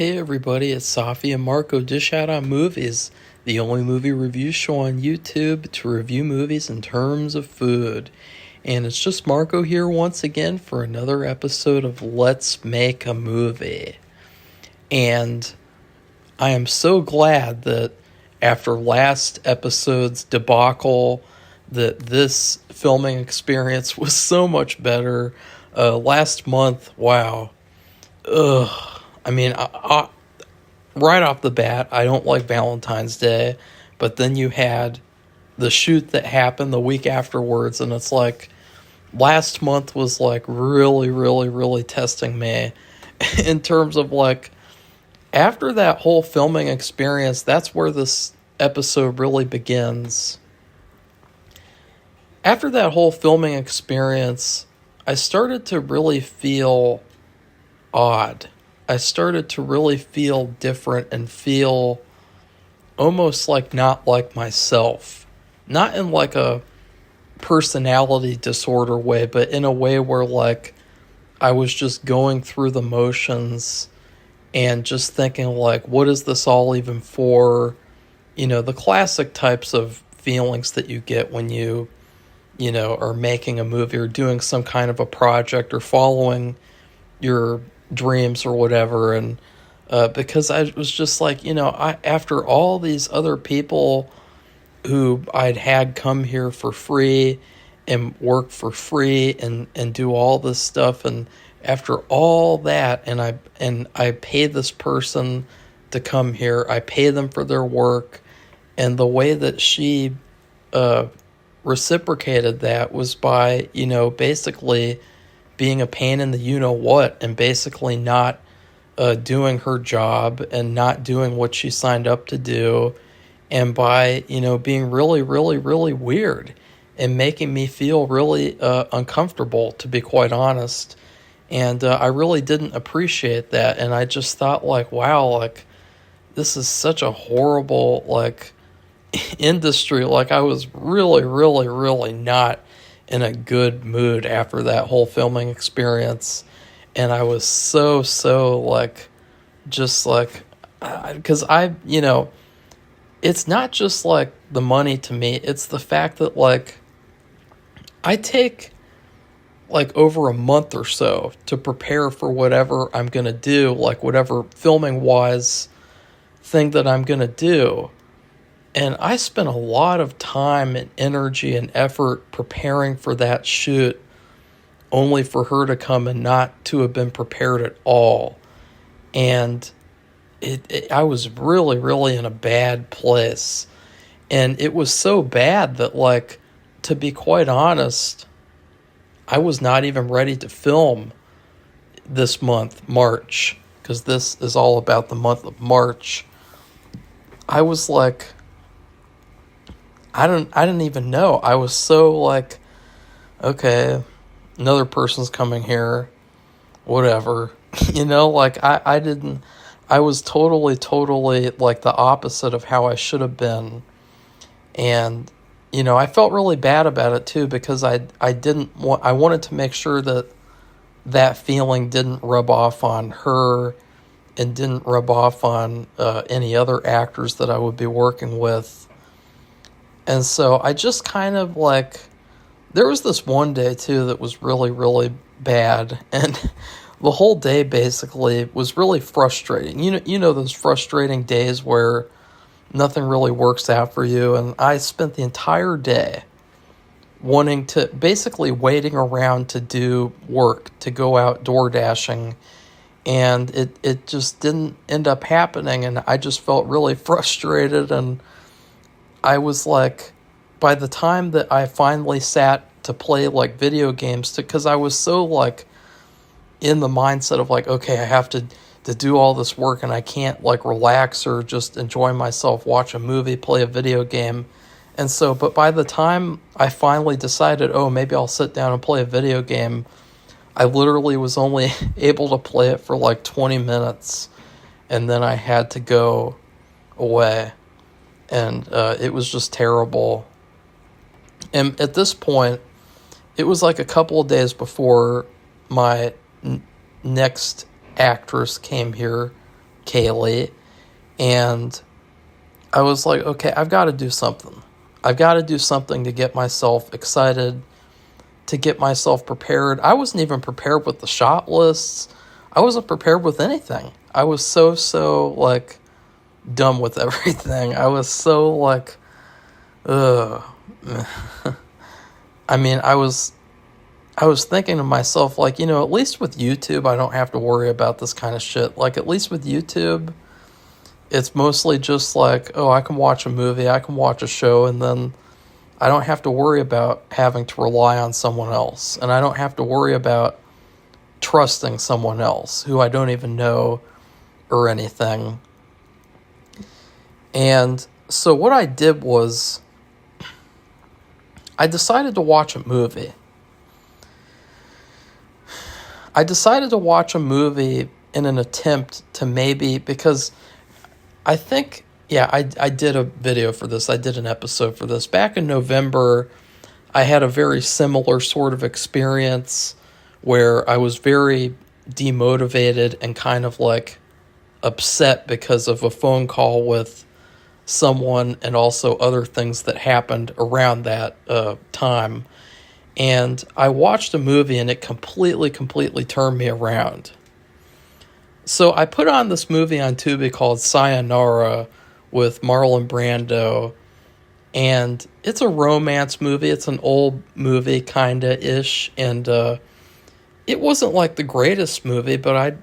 Hey everybody, it's Safi and Marco Dish Out on Movies, the only movie review show on YouTube to review movies in terms of food. And it's just Marco here once again for another episode of Let's Make a Movie. And I am so glad that after last episode's debacle, that this filming experience was so much better. Last month, wow. Ugh. Right off the bat, I don't like Valentine's Day, but then you had the shoot that happened the week afterwards, and it's like last month was like really, really, really testing me in terms of like after that whole filming experience, that's where this episode really begins. After that whole filming experience, I started to really feel odd. I started to really feel different and feel almost like not like myself. Not in like a personality disorder way, but in a way where like I was just going through the motions and just thinking like, what is this all even for? You know, the classic types of feelings that you get when you know, are making a movie or doing some kind of a project or following your dreams or whatever. And because I was just like, you know, after all these other people who I'd had come here for free and work for free and do all this stuff, and after all that, and I pay this person to come here, I pay them for their work, and the way that she reciprocated that was by, you know, basically being a pain in the you-know-what and basically not doing her job and not doing what she signed up to do, and by, you know, being really, really, really weird and making me feel really uncomfortable, to be quite honest. And I really didn't appreciate that, and I just thought like, wow, like this is such a horrible like industry. Like I was really, really, really not in a good mood after that whole filming experience, and I was so like just like because you know, it's not just like the money to me, it's the fact that like I take like over a month or so to prepare for whatever I'm gonna do, like whatever filming wise thing that I'm gonna do. And I spent a lot of time and energy and effort preparing for that shoot, only for her to come and not to have been prepared at all. And I was really, really in a bad place. And it was so bad that, like, to be quite honest, I was not even ready to film this month, March, because this is all about the month of March. I was like, I didn't even know. I was so like, okay, another person's coming here, whatever. You know, like I was totally like the opposite of how I should have been. And, you know, I felt really bad about it too, because I wanted to make sure that that feeling didn't rub off on her and didn't rub off on any other actors that I would be working with. And so I just kind of like, there was this one day too that was really, really bad. And the whole day basically was really frustrating. You know those frustrating days where nothing really works out for you. And I spent the entire day basically waiting around to do work, to go out door dashing. And it just didn't end up happening. And I just felt really frustrated, and I was like, by the time that I finally sat to play like video games, because I was so like in the mindset of like, okay, I have to do all this work and I can't like relax or just enjoy myself, watch a movie, play a video game. And so, but by the time I finally decided, oh, maybe I'll sit down and play a video game, I literally was only able to play it for like 20 minutes, and then I had to go away. And it was just terrible. And at this point, it was like a couple of days before my next actress came Kaylee, and I was like, okay, I've got to do something. I've got to do something to get myself excited, to get myself prepared. I wasn't even prepared with the shot lists. I wasn't prepared with anything. I was so like done with everything. I was so like, ugh. I mean, I was thinking to myself, like, at least with YouTube, I don't have to worry about this kind of shit. Like, at least with YouTube, it's mostly just like, oh, I can watch a movie, I can watch a show, and then I don't have to worry about having to rely on someone else. And I don't have to worry about trusting someone else who I don't even know or anything. And so what I did was I decided to watch a movie. I decided to watch a movie in an attempt to maybe, because I think, I did a video for this. I did an episode for this. Back in November, I had a very similar sort of experience where I was very demotivated and kind of like upset because of a phone call with someone and also other things that happened around that time. And I watched a movie and it completely turned me around. So I put on this movie on Tubi called Sayonara with Marlon Brando. And it's a romance movie. It's an old movie, kinda-ish. And it wasn't like the greatest movie, but I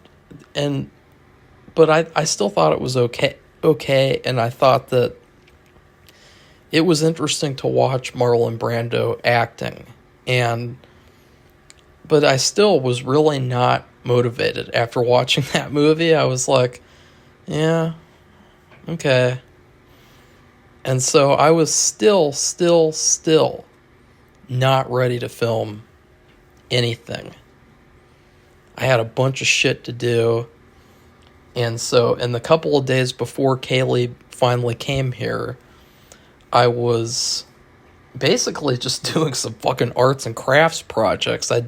still thought it was okay. And I thought that it was interesting to watch Marlon Brando acting. But I still was really not motivated after watching that movie. I was like, yeah, okay. And so I was still not ready to film anything. I had a bunch of shit to do. And so in the couple of days before Kaylee finally came here, I was basically just doing some fucking arts and crafts projects. I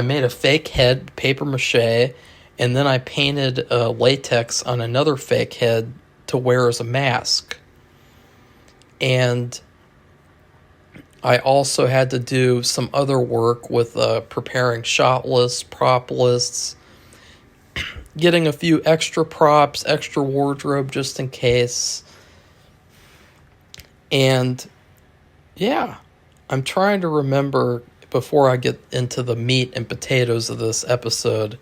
made a fake head, paper mache, and then I painted latex on another fake head to wear as a mask. And I also had to do some other work with preparing shot lists, prop lists, getting a few extra props, extra wardrobe just in case. And yeah, I'm trying to remember before I get into the meat and potatoes of this episode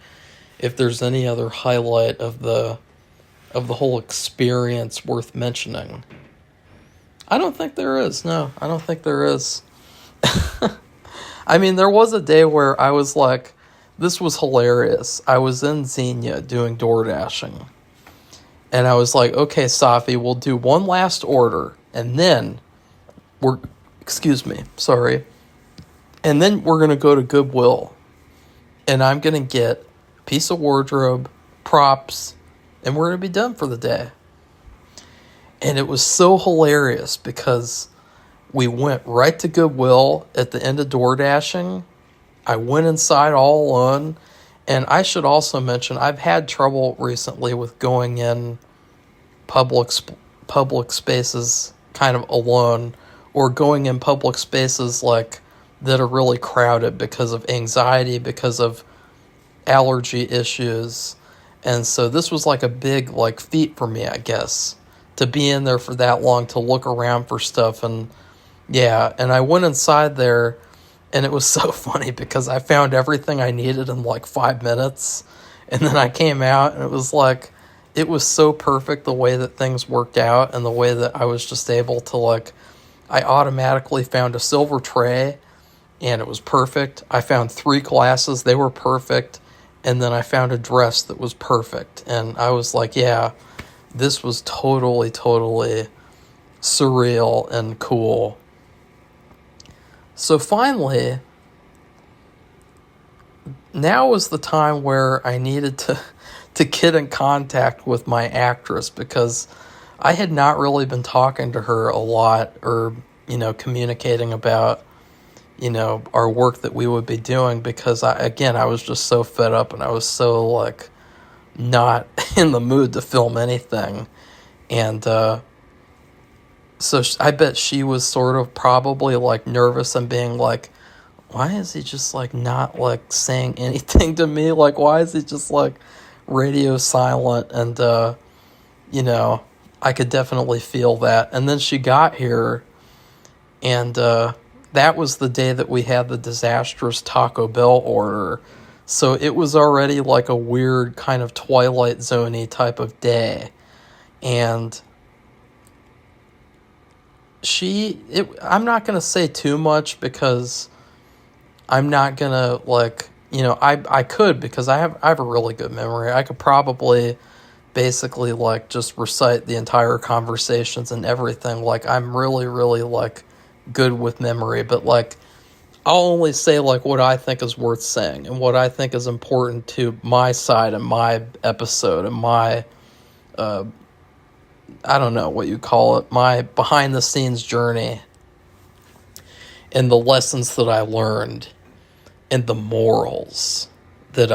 if there's any other highlight of the whole experience worth mentioning. I don't think there is. No, I don't think there is. I mean, there was a day where I was like, this was hilarious. I was in Xenia doing door dashing. And I was like, okay, Safi, we'll do one last order. And then And then we're going to go to Goodwill. And I'm going to get a piece of wardrobe, props, and we're going to be done for the day. And it was so hilarious because we went right to Goodwill at the end of door dashing. I went inside all alone. And I should also mention, I've had trouble recently with going in public spaces kind of alone, or going in public spaces like that are really crowded because of anxiety, because of allergy issues. And so this was like a big like feat for me, I guess, to be in there for that long, to look around for stuff. And yeah, and I went inside there, and it was so funny because I found everything I needed in like 5 minutes. And then I came out, and it was like, it was so perfect the way that things worked out, and the way that I was just able to like, I automatically found a silver tray, and it was perfect. I found 3 glasses, they were perfect. And then I found a dress that was perfect. And I was like, yeah, this was totally surreal and cool. So finally, now was the time where I needed to get in contact with my actress, because I had not really been talking to her a lot, or, communicating about, our work that we would be doing, because I was just so fed up, and I was so like not in the mood to film anything. And so I bet she was sort of probably like nervous and being like, why is he just like not like saying anything to me? Like, why is he just like radio silent? And, I could definitely feel that. And then she got here, and that was the day that we had the disastrous Taco Bell order. So it was already like a weird kind of Twilight Zone-y type of day. And I'm not going to say too much because I'm not going to like, I could, because I have a really good memory. I could probably basically like just recite the entire conversations and everything. Like, I'm really, really like good with memory, but like I'll only say like what I think is worth saying and what I think is important to my side and my episode and my I don't know what you call it, my behind the scenes journey and the lessons that I learned and the morals that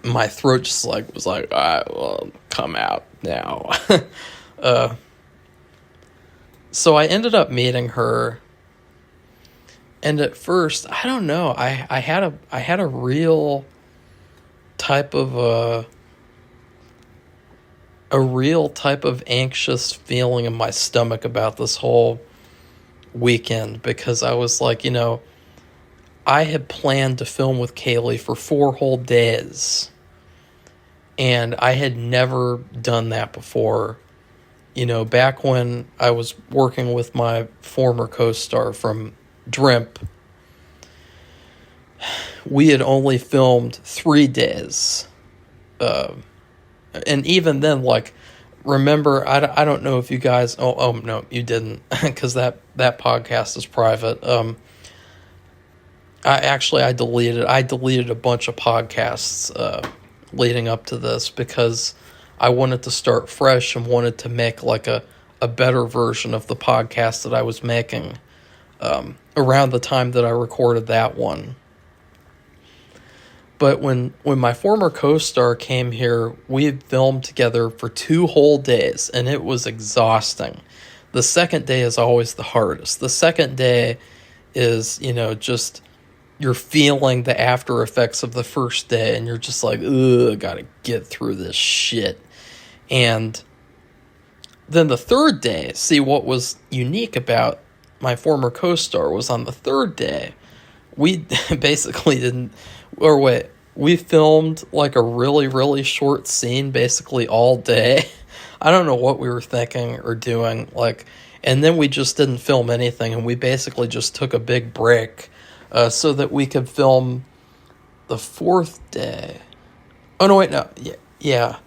my throat just like was like, all right, well, come out now. So I ended up meeting her, and at first, I don't know, I had a real type of anxious feeling in my stomach about this whole weekend, because I was like, I had planned to film with Kaylee for 4 whole days, and I had never done that before. Back when I was working with my former co-star from Drimp, we had only filmed 3 days. And even then, like, remember, I don't know if you guys, oh no, you didn't, because that podcast is private. I deleted a bunch of podcasts leading up to this, because I wanted to start fresh and wanted to make like a better version of the podcast that I was making around the time that I recorded that one. But when my former co-star came here, we had filmed together for 2 whole days, and it was exhausting. The second day is always the hardest. The second day is, just you're feeling the after effects of the first day, and you're just like, ugh, gotta get through this shit. And then the third day, see, what was unique about my former co-star was on the third day, we basically we filmed like a really, really short scene basically all day. I don't know what we were thinking or doing, like, and then we just didn't film anything, and we basically just took a big break so that we could film the 4th day. Oh, no, wait, no, yeah.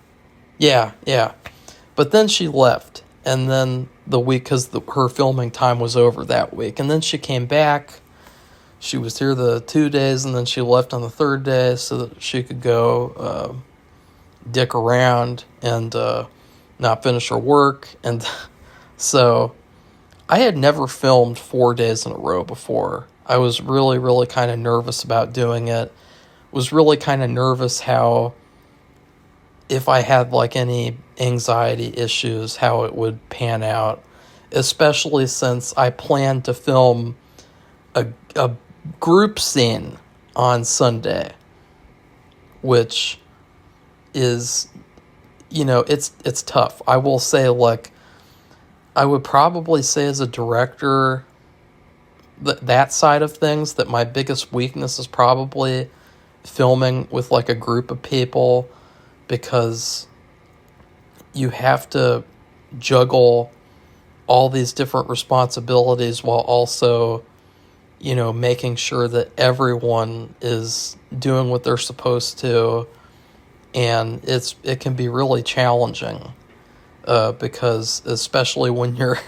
But then she left, and then the week, because her filming time was over that week, and then she came back. She was here the 2 days, and then she left on the 3rd day so that she could go dick around and not finish her work. And so I had never filmed 4 days in a row before. I was really, really kind of nervous about doing it. Was really kind of nervous how, if I had like any anxiety issues, how it would pan out, especially since I planned to film a group scene on Sunday, which is, it's tough. I will say, like, I would probably say as a director, that side of things, that my biggest weakness is probably filming with like a group of people, because you have to juggle all these different responsibilities while also, making sure that everyone is doing what they're supposed to. And it can be really challenging because especially when you're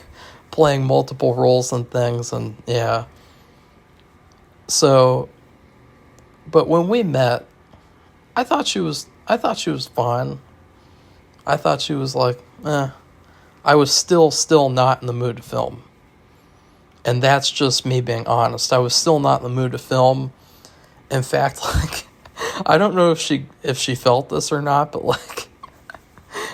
playing multiple roles and things, and yeah. So, but when we met, I thought she was fine. I thought she was like, I was still not in the mood to film. And that's just me being honest. I was still not in the mood to film. In fact, like, I don't know if she felt this or not, but like,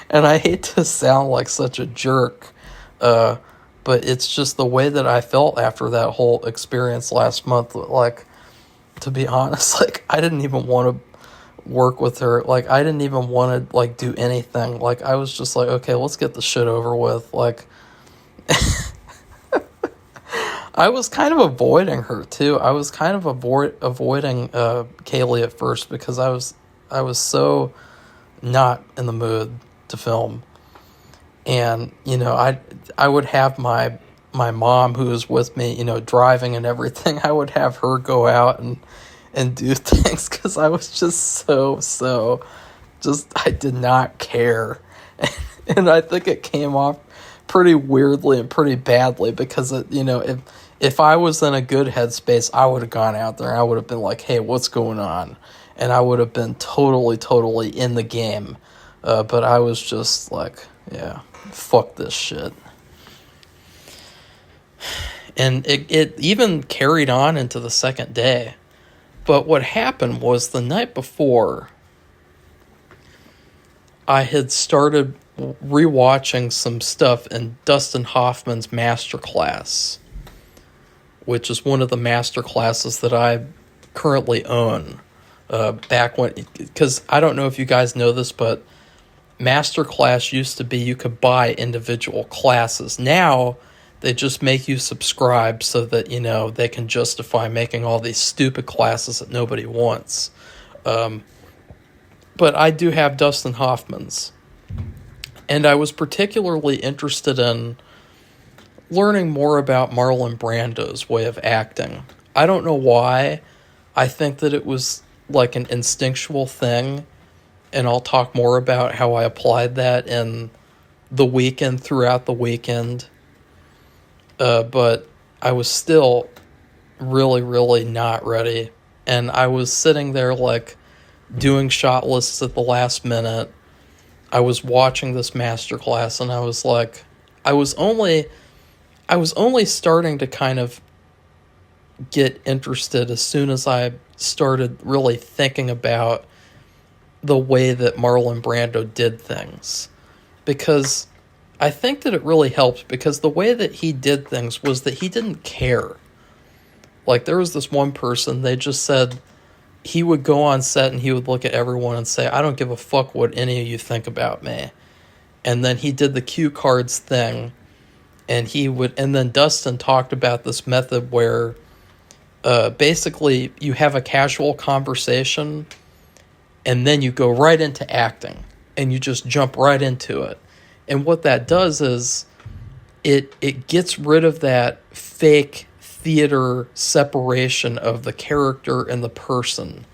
and I hate to sound like such a jerk, but it's just the way that I felt after that whole experience last month. Like, to be honest, like, I didn't even want to work with her. Like, I didn't even want to, like, do anything. Like, I was just like, okay, let's get the shit over with. Like, I was kind of avoiding her, too. I was kind of avoiding Kaylee at first because I was so not in the mood to film. And, you know, I would have my mom, who was with me, you know, driving and everything. I would have her go out and do things because I was just so I did not care. And I think it came off pretty weirdly and pretty badly because, you know, if I was in a good headspace, I would have gone out there and I would have been like, hey, what's going on? And I would have been totally in the game. But I was just like, yeah, fuck this shit. And it even carried on into the second day. But what happened was the night before, I had started rewatching some stuff in Dustin Hoffman's Masterclass, which is one of the master classes that I currently own. Back when, because I don't know if you guys know this, but Masterclass used to be you could buy individual classes. Now they just make you subscribe so that, you know, they can justify making all these stupid classes that nobody wants. But I do have Dustin Hoffman's. And I was particularly interested in learning more about Marlon Brando's way of acting. I don't know why. I think that it was like an instinctual thing. And I'll talk more about how I applied that in the weekend, throughout the weekend. But I was still really not ready. And I was sitting there like doing shot lists at the last minute. I was watching this masterclass and I was like, I was only starting to kind of get interested as soon as I started really thinking about the way that Marlon Brando did things. Because I think that it really helped because the way that he did things was that he didn't care. Like, there was this one person, they just said he would go on set and he would look at everyone and say, I don't give a fuck what any of you think about me. And then he did the cue cards thing, and then Dustin talked about this method where basically you have a casual conversation and then you go right into acting and you just jump right into it. And what that does is it gets rid of that fake theater separation of the character and the person,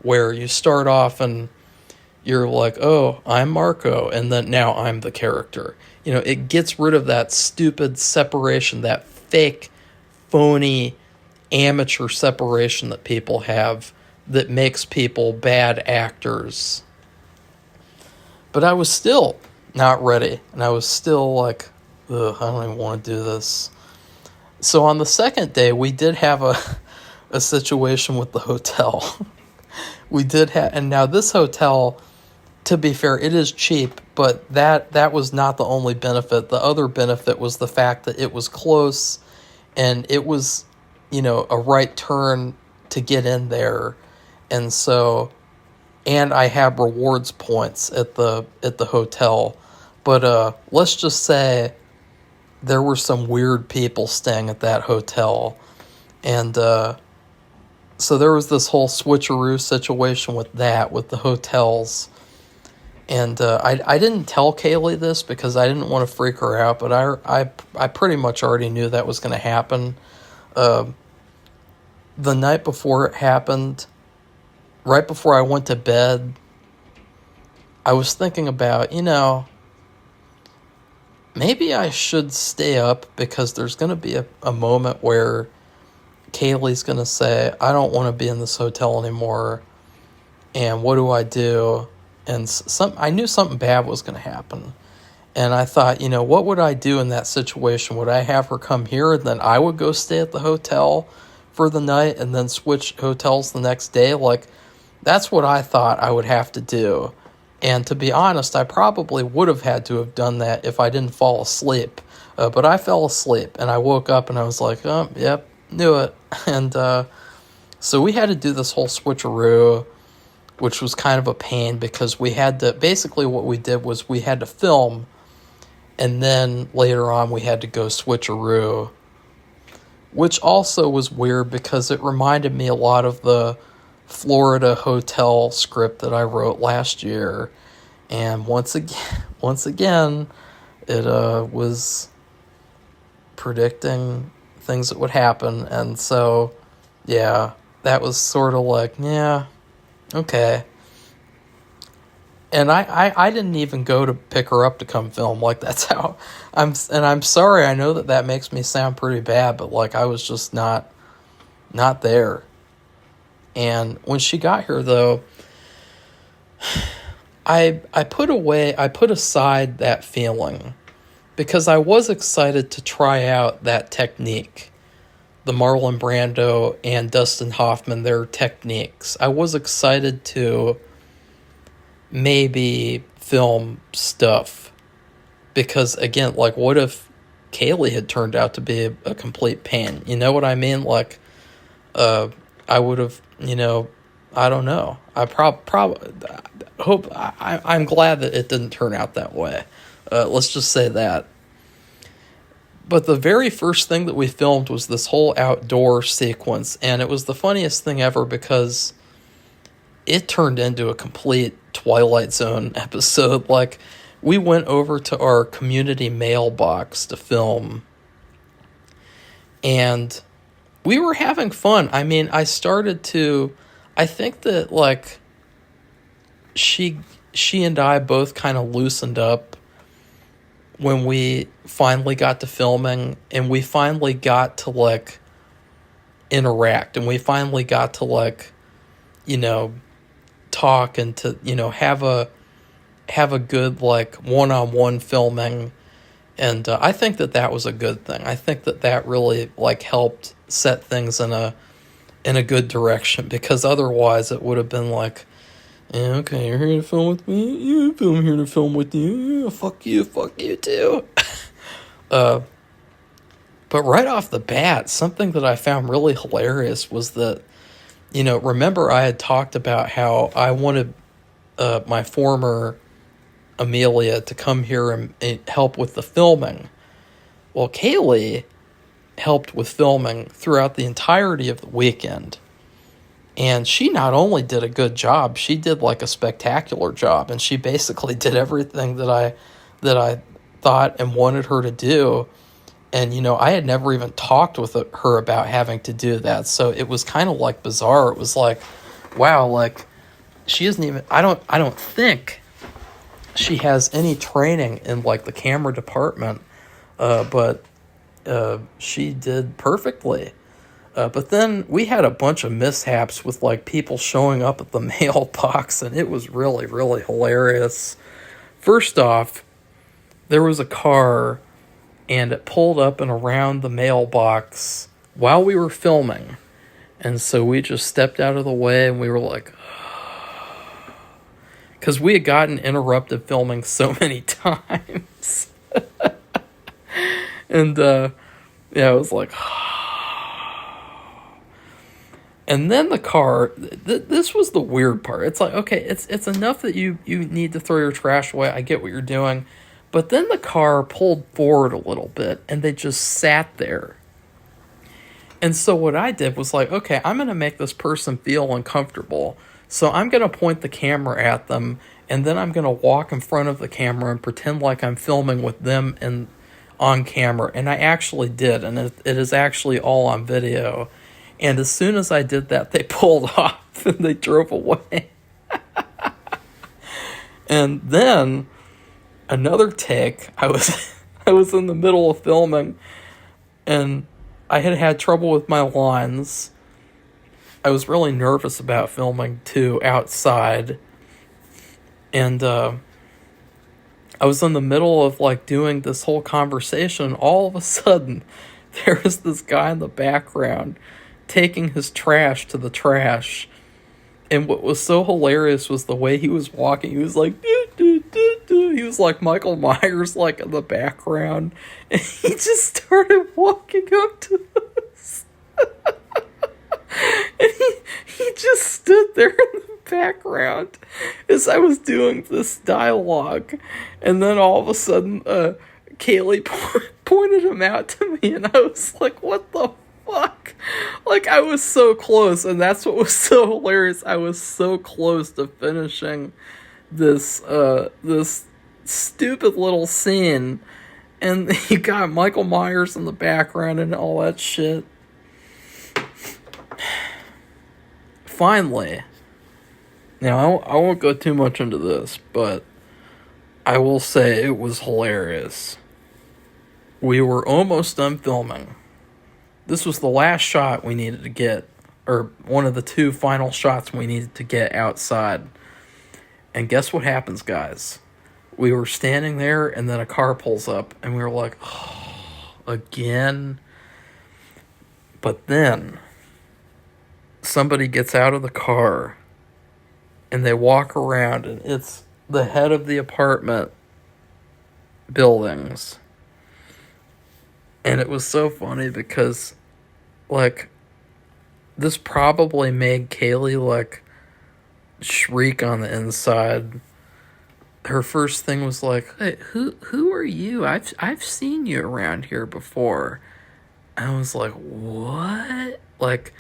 where you start off and you're like, oh, I'm Marco, and then now I'm the character. You know, it gets rid of that stupid separation, that fake, phony, amateur separation that people have that makes people bad actors. But I was still not ready, and I was still like, ugh, I don't even want to do this. So on the second day, we did have a situation with the hotel. We did have, and now this hotel, to be fair, it is cheap, but that was not the only benefit. The other benefit was the fact that it was close, and it was, you know, a right turn to get in there. And so, and I have rewards points at the hotel. But let's just say there were some weird people staying at that hotel. And so there was this whole switcheroo situation with the hotels. And I didn't tell Kaylee this because I didn't want to freak her out, but I pretty much already knew that was going to happen. The night before it happened, right before I went to bed, I was thinking about, you know, maybe I should stay up because there's going to be a moment where Kaylee's going to say, I don't want to be in this hotel anymore, and what do I do? And I knew something bad was going to happen. And I thought, you know, what would I do in that situation? Would I have her come here and then I would go stay at the hotel for the night and then switch hotels the next day? Like, That's what I thought I would have to do. And to be honest, I probably would have had to have done that if I didn't fall asleep. But I fell asleep, and I woke up and I was like, oh, yep, knew it. And so we had to do this whole switcheroo, which was kind of a pain because we had to, basically what we did was we had to film, and then later on we had to go switcheroo, which also was weird because it reminded me a lot of the Florida hotel script that I wrote last year. And once again, it was predicting things that would happen. And so, yeah, that was sort of like, yeah, okay. And I didn't even go to pick her up to come film. Like, that's how I'm sorry. I know that makes me sound pretty bad, but like, I was just not there. And when she got here, though, I put aside that feeling because I was excited to try out that technique, the Marlon Brando and Dustin Hoffman, their techniques. I was excited to maybe film stuff because, again, like, what if Kaylee had turned out to be a complete pain? You know what I mean? Like, I would have, I don't know. I hope I'm glad that it didn't turn out that way. Let's just say that. But the very first thing that we filmed was this whole outdoor sequence, and it was the funniest thing ever because it turned into a complete Twilight Zone episode. Like, we went over to our community mailbox to film, and we were having fun. I mean, I think that, like, she and I both kind of loosened up when we finally got to filming, and we finally got to, like, interact, and we finally got to, like, talk and to, have a good, like, one-on-one filming. And I think that was a good thing. I think that really, like, helped set things in a good direction, because otherwise it would have been like, yeah, okay, you're here to film with me, I'm here to film with you, yeah, fuck you too. But right off the bat, something that I found really hilarious was that, remember I had talked about how I wanted my former Amelia to come here and help with the filming. Well, Kaylee helped with filming throughout the entirety of the weekend. And she not only did a good job, she did like a spectacular job, and she basically did everything that I thought and wanted her to do. And, I had never even talked with her about having to do that. So it was kind of like bizarre. It was like, wow, like, she isn't even, I don't think she has any training in, like, the camera department, but she did perfectly. But then we had a bunch of mishaps with, like, people showing up at the mailbox, and it was really, really hilarious. First off, there was a car, and it pulled up and around the mailbox while we were filming. And so we just stepped out of the way, and we were like, because we had gotten interrupted filming so many times. And, yeah, it was like, and then the car, this was the weird part. It's like, okay, it's enough that you need to throw your trash away. I get what you're doing. But then the car pulled forward a little bit, and they just sat there. And so what I did was like, okay, I'm going to make this person feel uncomfortable. So I'm going to point the camera at them, and then I'm going to walk in front of the camera and pretend like I'm filming with them and on camera. And I actually did, and it is actually all on video. And as soon as I did that, they pulled off and they drove away. And then another take, I was in the middle of filming, and I had trouble with my lines. I was really nervous about filming too outside. And I was in the middle of, like, doing this whole conversation. All of a sudden, there was this guy in the background taking his trash to the trash, And what was so hilarious was the way he was walking. He was like, doo, doo, doo, doo. He was like Michael Myers, like in the background. And he just started walking up to us. And he just stood there in the background as I was doing this dialogue. And then all of a sudden, Kaylee pointed him out to me, and I was like, what the fuck? Like, I was so close, and that's what was so hilarious. I was so close to finishing this stupid little scene, and you got Michael Myers in the background and all that shit. Finally, now I won't go too much into this, but I will say it was hilarious. We were almost done filming. This was the last shot we needed to get, or one of the two final shots we needed to get outside. And guess what happens, guys? We were standing there, and then a car pulls up, and we were like, oh, again? But then somebody gets out of the car, and they walk around, and it's the head of the apartment buildings. And it was so funny because, like, this probably made Kaylee, like, shriek on the inside. Her first thing was like, hey, who are you? I've seen you around here before. And I was like, what? Like,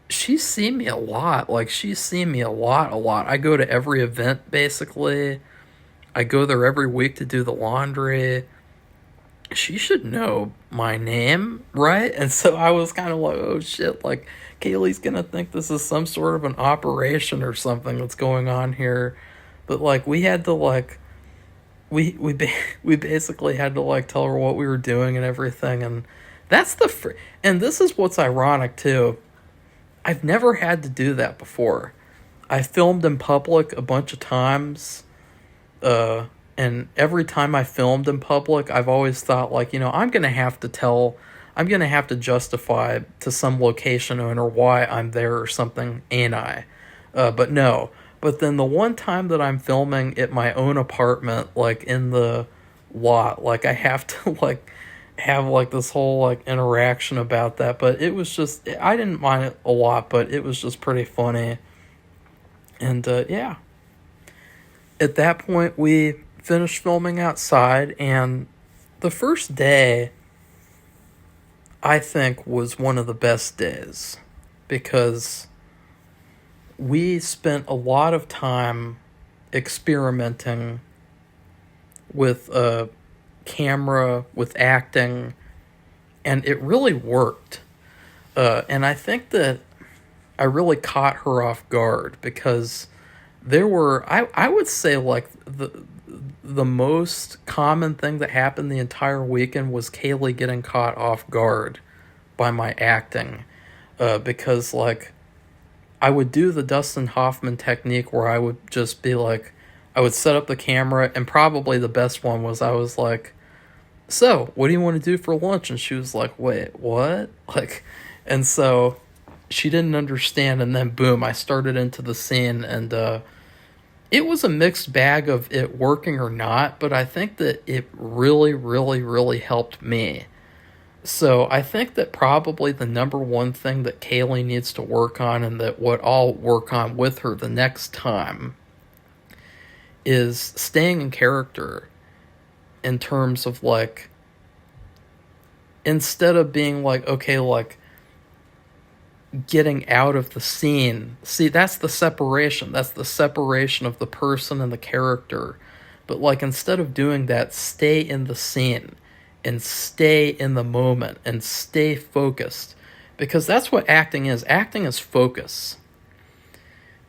she's seen me a lot. Like, she's seen me a lot. I go to every event, basically. I go there every week to do the laundry. She should know my name, right? And so I was kind of like, oh shit, like, Kaylee's gonna think this is some sort of an operation or something that's going on here. But, like, we had to, like, we basically had to, like, tell her what we were doing and everything. And that's and this is what's ironic, too. I've never had to do that before. I filmed in public a bunch of times, and every time I filmed in public, I've always thought, like, you know, I'm going to have to justify to some location owner why I'm there or something, ain't I? But no. But then the one time that I'm filming at my own apartment, like, in the lot, like, I have to, like, have, like, this whole, like, interaction about that. But it was just, I didn't mind it a lot, but it was just pretty funny. And, yeah. At that point, we finished filming outside, and the first day, I think, was one of the best days, because we spent a lot of time experimenting with camera, with acting, and it really worked. And I think that I really caught her off guard, because there were, I would say, like, the most common thing that happened the entire weekend was Kaylee getting caught off guard by my acting. Because, like, I would do the Dustin Hoffman technique where I would just be like, I would set up the camera, and probably the best one was I was like, so, what do you want to do for lunch? And she was like, wait, what? Like, and so she didn't understand, and then boom, I started into the scene, and it was a mixed bag of it working or not, but I think that it really, really, really helped me. So I think that probably the number one thing that Kaylee needs to work on, and that what I'll work on with her the next time, is staying in character, in terms of, like, instead of being like, okay, like, getting out of the scene. See, that's the separation. That's the separation of the person and the character. But, like, instead of doing that, stay in the scene and stay in the moment and stay focused. Because that's what acting is. Acting is focus.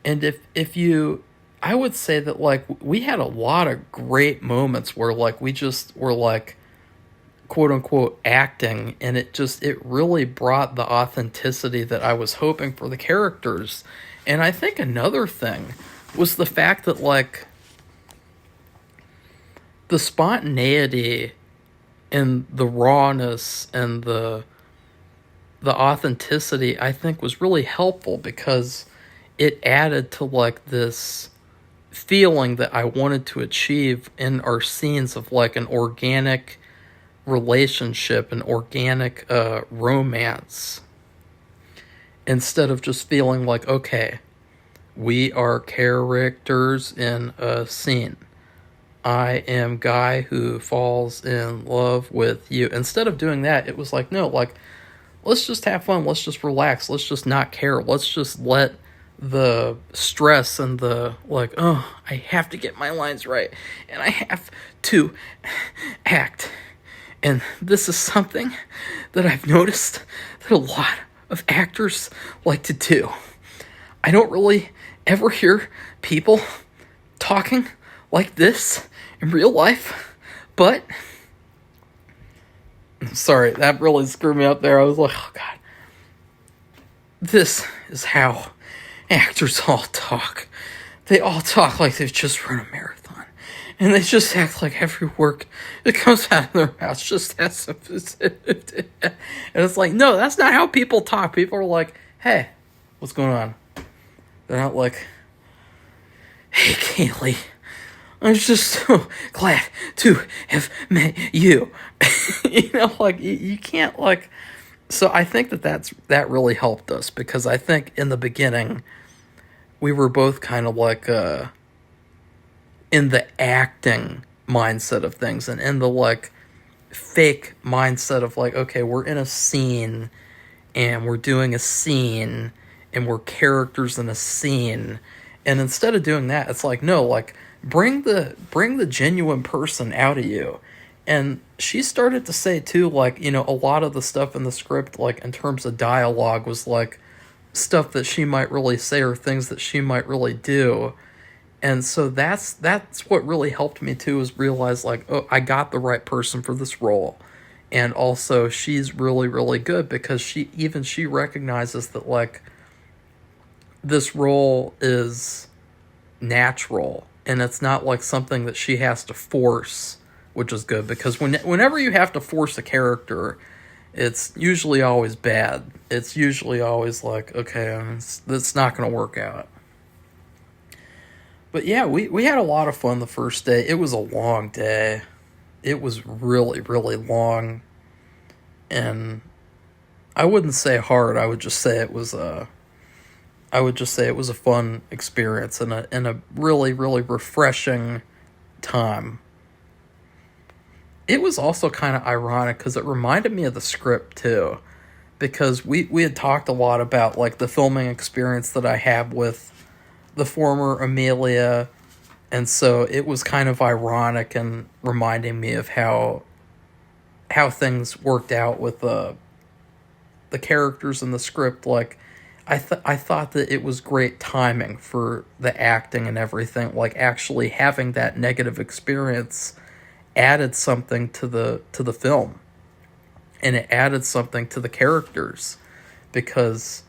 And if you, I would say that, like, we had a lot of great moments where, like, we just were, like, quote unquote acting, and it really brought the authenticity that I was hoping for the characters. And I think another thing was the fact that, like, the spontaneity and the rawness and the authenticity, I think, was really helpful, because it added to like this feeling that I wanted to achieve in our scenes of like an organic relationship, an organic romance, instead of just feeling like, okay, we are characters in a scene. I am guy who falls in love with you. Instead of doing that, it was like, no, like, let's just have fun. Let's just relax. Let's just not care. Let's just let the stress and the, like, oh, I have to get my lines right. And I have to act. And this is something that I've noticed that a lot of actors like to do. I don't really ever hear people talking like this in real life, but sorry, that really screwed me up there. I was like, oh God, this is how actors all talk. They all talk like they've just run a marathon, and they just act like every word that comes out of their mouth just has to, and it's like, no, that's not how people talk. People are like, hey, what's going on? They're not like, hey, Kaylee, I'm just so glad to have met you. You know, like, you can't, like... So I think that really helped us, because I think in the beginning, we were both kind of like, in the acting mindset of things, and in the, like, fake mindset of, like, okay, we're in a scene, and we're doing a scene, and we're characters in a scene, and instead of doing that, it's like, no, like, bring the genuine person out of you. And she started to say too, like, you know, a lot of the stuff in the script, like, in terms of dialogue, was like stuff that she might really say or things that she might really do. And so that's what really helped me too, is realize, like, oh, I got the right person for this role. And also, she's really, really good, because she recognizes that, like, this role is natural, and it's not like something that she has to force, which is good, because whenever you have to force a character, it's usually always bad. It's usually always like, okay, it's not going to work out. But yeah, we had a lot of fun the first day. It was a long day. It was really, really long. And I wouldn't say hard. I would just say it was a fun experience, and a really, really refreshing time. It was also kind of ironic, because it reminded me of the script too, because we had talked a lot about, like, the filming experience that I had with the former Amelia, and so it was kind of ironic and reminding me of how things worked out with the characters in the script. Like, I thought that it was great timing for the acting and everything. Like, actually having that negative experience added something to the film, and it added something to the characters, because,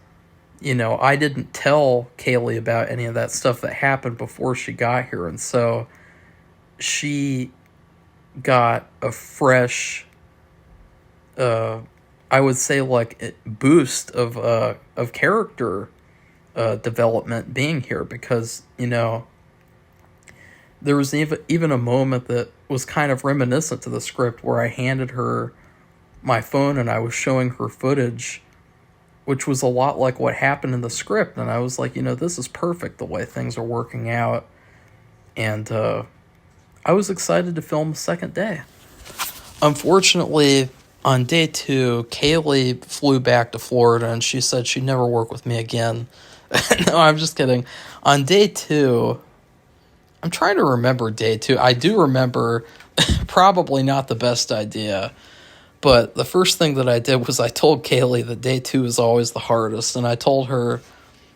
you know, I didn't tell Kaylee about any of that stuff that happened before she got here, and so she got a fresh, I would say, like, boost of character development being here, because, you know, there was even a moment that was kind of reminiscent to the script, where I handed her my phone and I was showing her footage, which was a lot like what happened in the script, and I was like, you know, this is perfect the way things are working out, and I was excited to film the second day. Unfortunately, on day 2, Kaylee flew back to Florida, and she said she'd never work with me again. No, I'm just kidding. On day 2, I'm trying to remember day 2. I do remember, probably not the best idea, but the first thing that I did was I told Kaylee that day 2 is always the hardest, and I told her,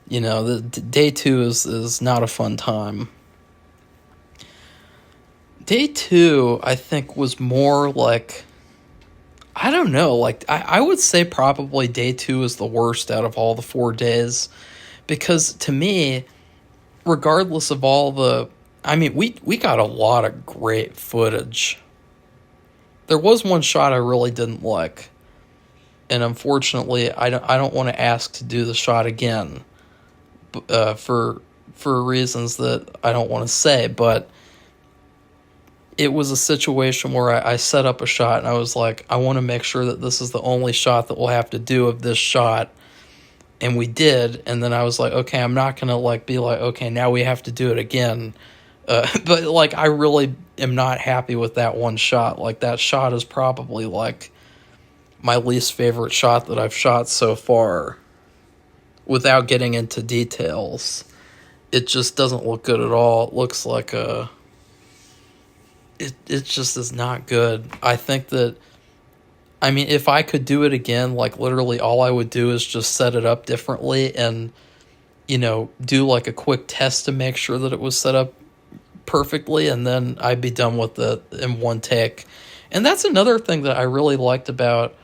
you know, that day 2 is not a fun time. Day 2, I think, was more like, I don't know, like, I would say probably day 2 is the worst out of all the 4 days, because to me, regardless of all the, I mean, we got a lot of great footage. There was one shot I really didn't like, and unfortunately, I don't want to ask to do the shot again, for reasons that I don't want to say, but it was a situation where I set up a shot and I was like, I want to make sure that this is the only shot that we'll have to do of this shot. And we did. And then I was like, okay, I'm not going to like be like, okay, now we have to do it again. But like, I really am not happy with that one shot. Like that shot is probably like my least favorite shot that I've shot so far without getting into details. It just doesn't look good at all. It looks like it just is not good. I think that, I mean, if I could do it again, like literally all I would do is just set it up differently and, you know, do like a quick test to make sure that it was set up perfectly, and then I'd be done with it in one take. And that's another thing that I really liked about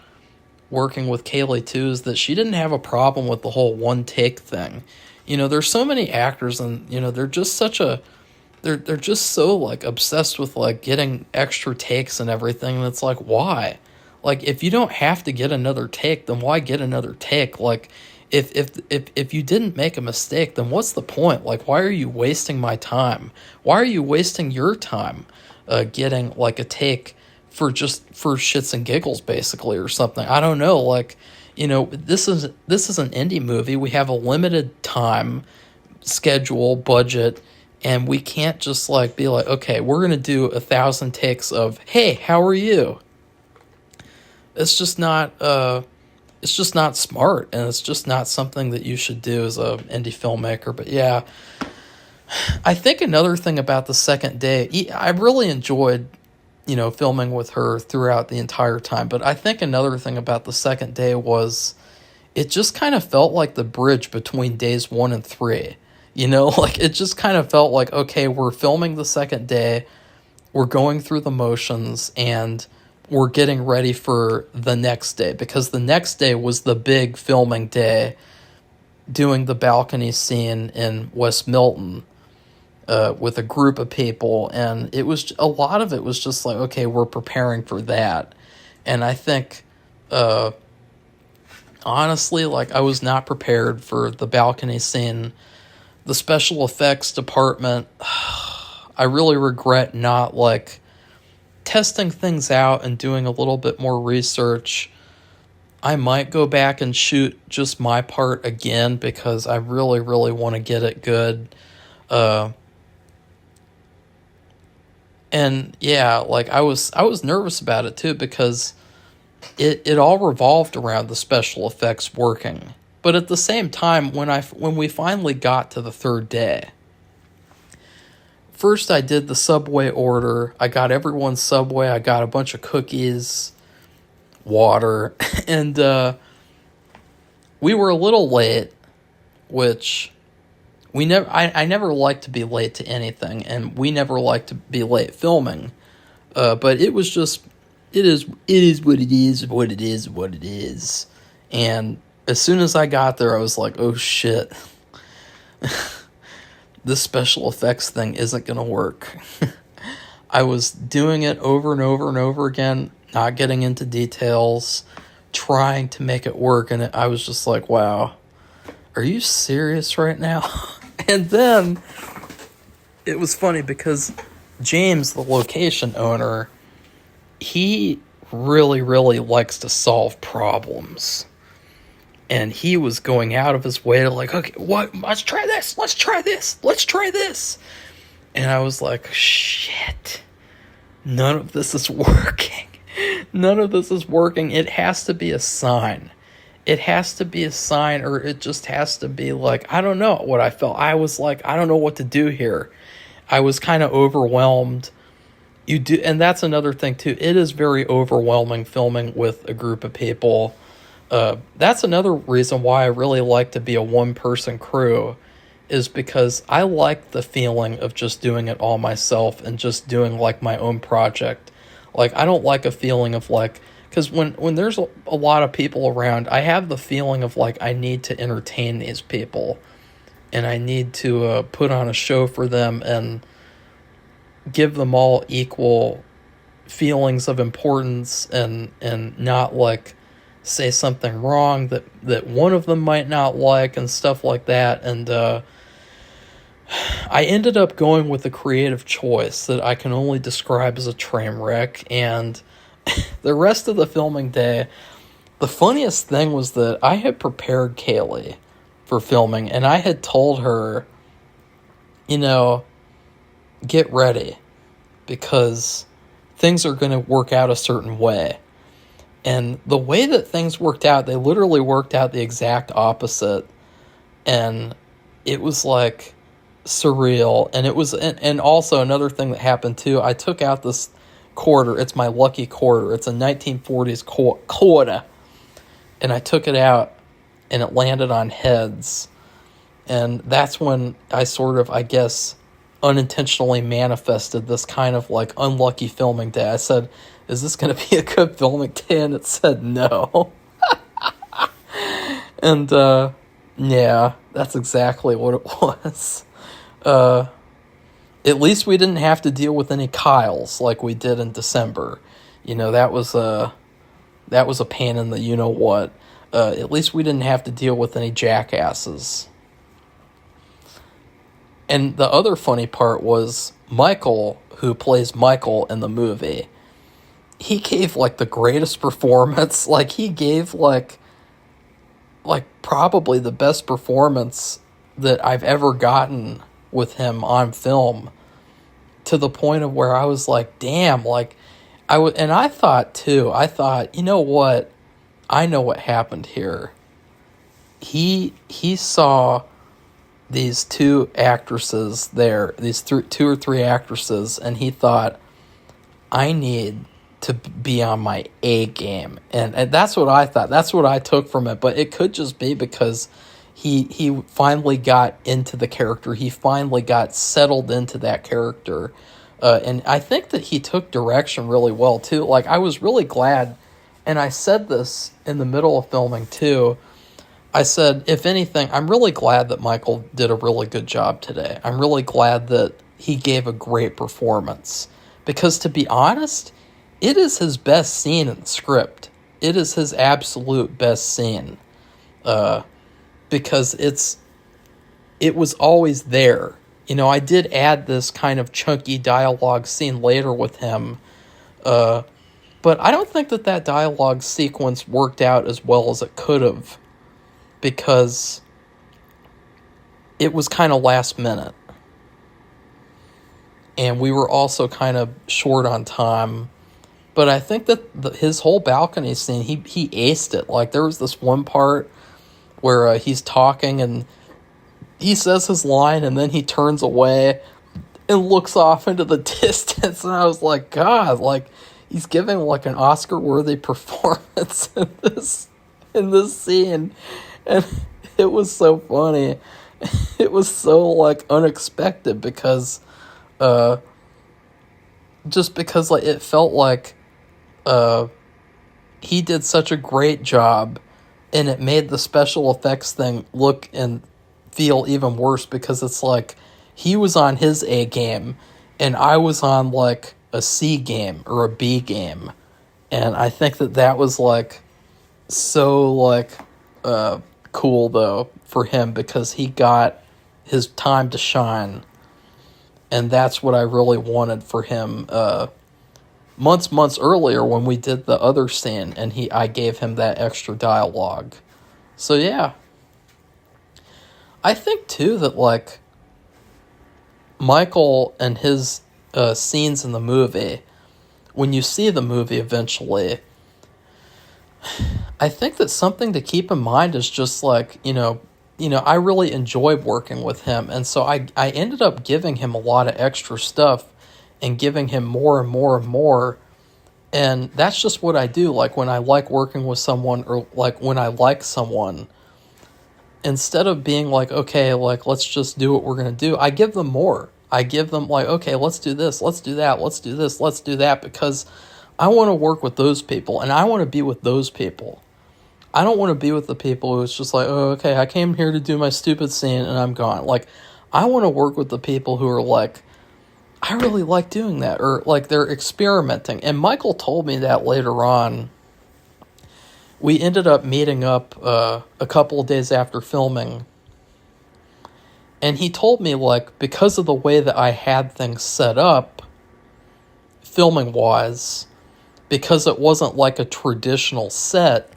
working with Kaylee too, is that she didn't have a problem with the whole one take thing. You know, there's so many actors and, you know, they're just such a, they're just so like obsessed with like getting extra takes and everything, and it's like, why? Like, if you don't have to get another take, then why get another take? Like, if you didn't make a mistake, then what's the point? Like, why are you wasting my time? Why are you wasting your time getting like a take for shits and giggles, basically, or something? I don't know. Like, you know, this is an indie movie. We have a limited time, schedule, budget, and we can't just like be like, okay, we're gonna do 1,000 takes of, hey, how are you? It's just not smart, and it's just not something that you should do as a indie filmmaker. But yeah, I think another thing about the second day, I really enjoyed, you know, filming with her throughout the entire time. But I think another thing about the second day was it just kind of felt like the bridge between days 1 and 3. You know, like it just kind of felt like, okay, we're filming the second day, we're going through the motions, and we're getting ready for the next day, because the next day was the big filming day, doing the balcony scene in West Milton with a group of people. And it was, a lot of it was just like, okay, we're preparing for that. And I think, honestly, like I was not prepared for the balcony scene. The special effects department, I really regret not like testing things out and doing a little bit more research. I might go back and shoot just my part again, because I really, really want to get it good. And yeah, like I was nervous about it too, because it all revolved around the special effects working. But at the same time, when we finally got to the third day, first I did the Subway order. I got everyone's Subway. I got a bunch of cookies, water, and we were a little late, which I never like to be late to anything, and we never like to be late filming. But it was just, it is what it is. And as soon as I got there, I was like, oh shit. This special effects thing isn't going to work. I was doing it over and over and over again, not getting into details, trying to make it work, and I was just like, wow, are you serious right now? And then it was funny because James, the location owner, he really, really likes to solve problems. And he was going out of his way to like, okay, what? Let's try this. And I was like, shit, none of this is working. It has to be a sign. Or it just has to be like, I don't know what I felt. I was like, I don't know what to do here. I was kind of overwhelmed. And that's another thing too. It is very overwhelming filming with a group of people. That's another reason why I really like to be a one-person crew, is because I like the feeling of just doing it all myself and just doing like my own project. Like, I don't like a feeling of like, because when there's a lot of people around, I have the feeling of like I need to entertain these people, and I need to put on a show for them and give them all equal feelings of importance, and not like say something wrong that one of them might not like and stuff like that. And I ended up going with a creative choice that I can only describe as a train wreck. And the rest of the filming day, the funniest thing was that I had prepared Kaylee for filming, and I had told her, get ready, because things are going to work out a certain way. And the way that things worked out, they literally worked out the exact opposite. And it was like surreal. And it was, and also another thing that happened too, I took out this quarter. It's my lucky quarter. It's a 1940s quarter. And I took it out, and it landed on heads. And that's when I sort of, I guess, unintentionally manifested this kind of like unlucky filming day. I said, is this going to be a good filming day? And it said no. And yeah, that's exactly what it was. At least we didn't have to deal with any Kyles like we did in December. That was a pain in the you-know-what. At least we didn't have to deal with any jackasses. And the other funny part was Michael, who plays Michael in the movie, he gave, like, the greatest performance. Like, he gave, like probably the best performance that I've ever gotten with him on film, to the point of where I was like, damn, like, and I thought, you know what? I know what happened here. He saw these two actresses there, these two or three actresses, and he thought, I need to be on my A game. And that's what I thought. That's what I took from it. But it could just be because he finally got into the character. He finally got settled into that character. And I think that he took direction really well, too. Like, I was really glad, and I said this in the middle of filming, too. I said, if anything, I'm really glad that Michael did a really good job today. I'm really glad that he gave a great performance. Because, to be honest, it is his best scene in the script. It is his absolute best scene. Because it was always there. I did add this kind of chunky dialogue scene later with him. But I don't think that dialogue sequence worked out as well as it could have. Because it was kind of last minute. And we were also kind of short on time. But I think that his whole balcony scene, he aced it. Like, there was this one part where he's talking and he says his line and then he turns away and looks off into the distance. And I was like, God, like, he's giving like an Oscar-worthy performance in this scene. And it was so funny. It was so, like, unexpected because, just because, like, it felt like, he did such a great job, and it made the special effects thing look and feel even worse because it's like, he was on his A game, and I was on, like, a C game or a B game. And I think that was, like, so, like, cool though for him because he got his time to shine, and that's what I really wanted for him months earlier when we did the other scene and I gave him that extra dialogue. So yeah, I think too that like Michael and his scenes in the movie, when you see the movie eventually, I think that something to keep in mind is just like, I really enjoyed working with him. And so I ended up giving him a lot of extra stuff and giving him more and more and more. And that's just what I do. Like when I like working with someone or like when I like someone, instead of being like, okay, like, let's just do what we're going to do, I give them more. I give them like, okay, let's do this, let's do that, let's do this, let's do that, because I want to work with those people, and I want to be with those people. I don't want to be with the people who it's just like, oh, okay, I came here to do my stupid scene, and I'm gone. Like, I want to work with the people who are like, I really like doing that, or like they're experimenting. And Michael told me that later on we ended up meeting up a couple of days after filming. And he told me, like, because of the way that I had things set up, filming-wise, because it wasn't like a traditional set,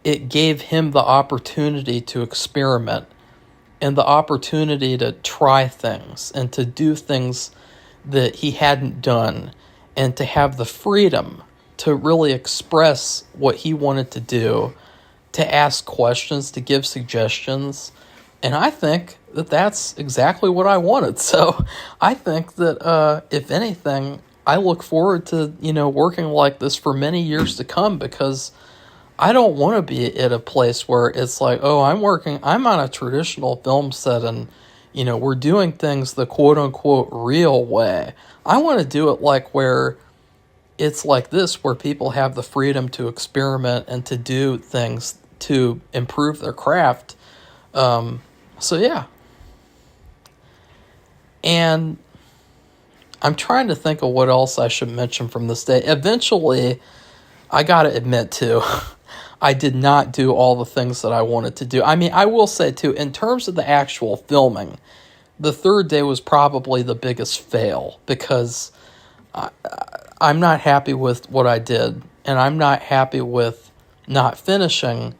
it gave him the opportunity to experiment and the opportunity to try things and to do things that he hadn't done and to have the freedom to really express what he wanted to do, to ask questions, to give suggestions. And I think that that's exactly what I wanted. So I think that if anything, I look forward to, working like this for many years to come, because I don't want to be at a place where it's like, oh, I'm on a traditional film set and, we're doing things the quote unquote real way. I want to do it like where it's like this, where people have the freedom to experiment and to do things to improve their craft. So yeah. And I'm trying to think of what else I should mention from this day. Eventually, I gotta admit too, I did not do all the things that I wanted to do. I mean, I will say too, in terms of the actual filming, the third day was probably the biggest fail, because I'm not happy with what I did, and I'm not happy with not finishing,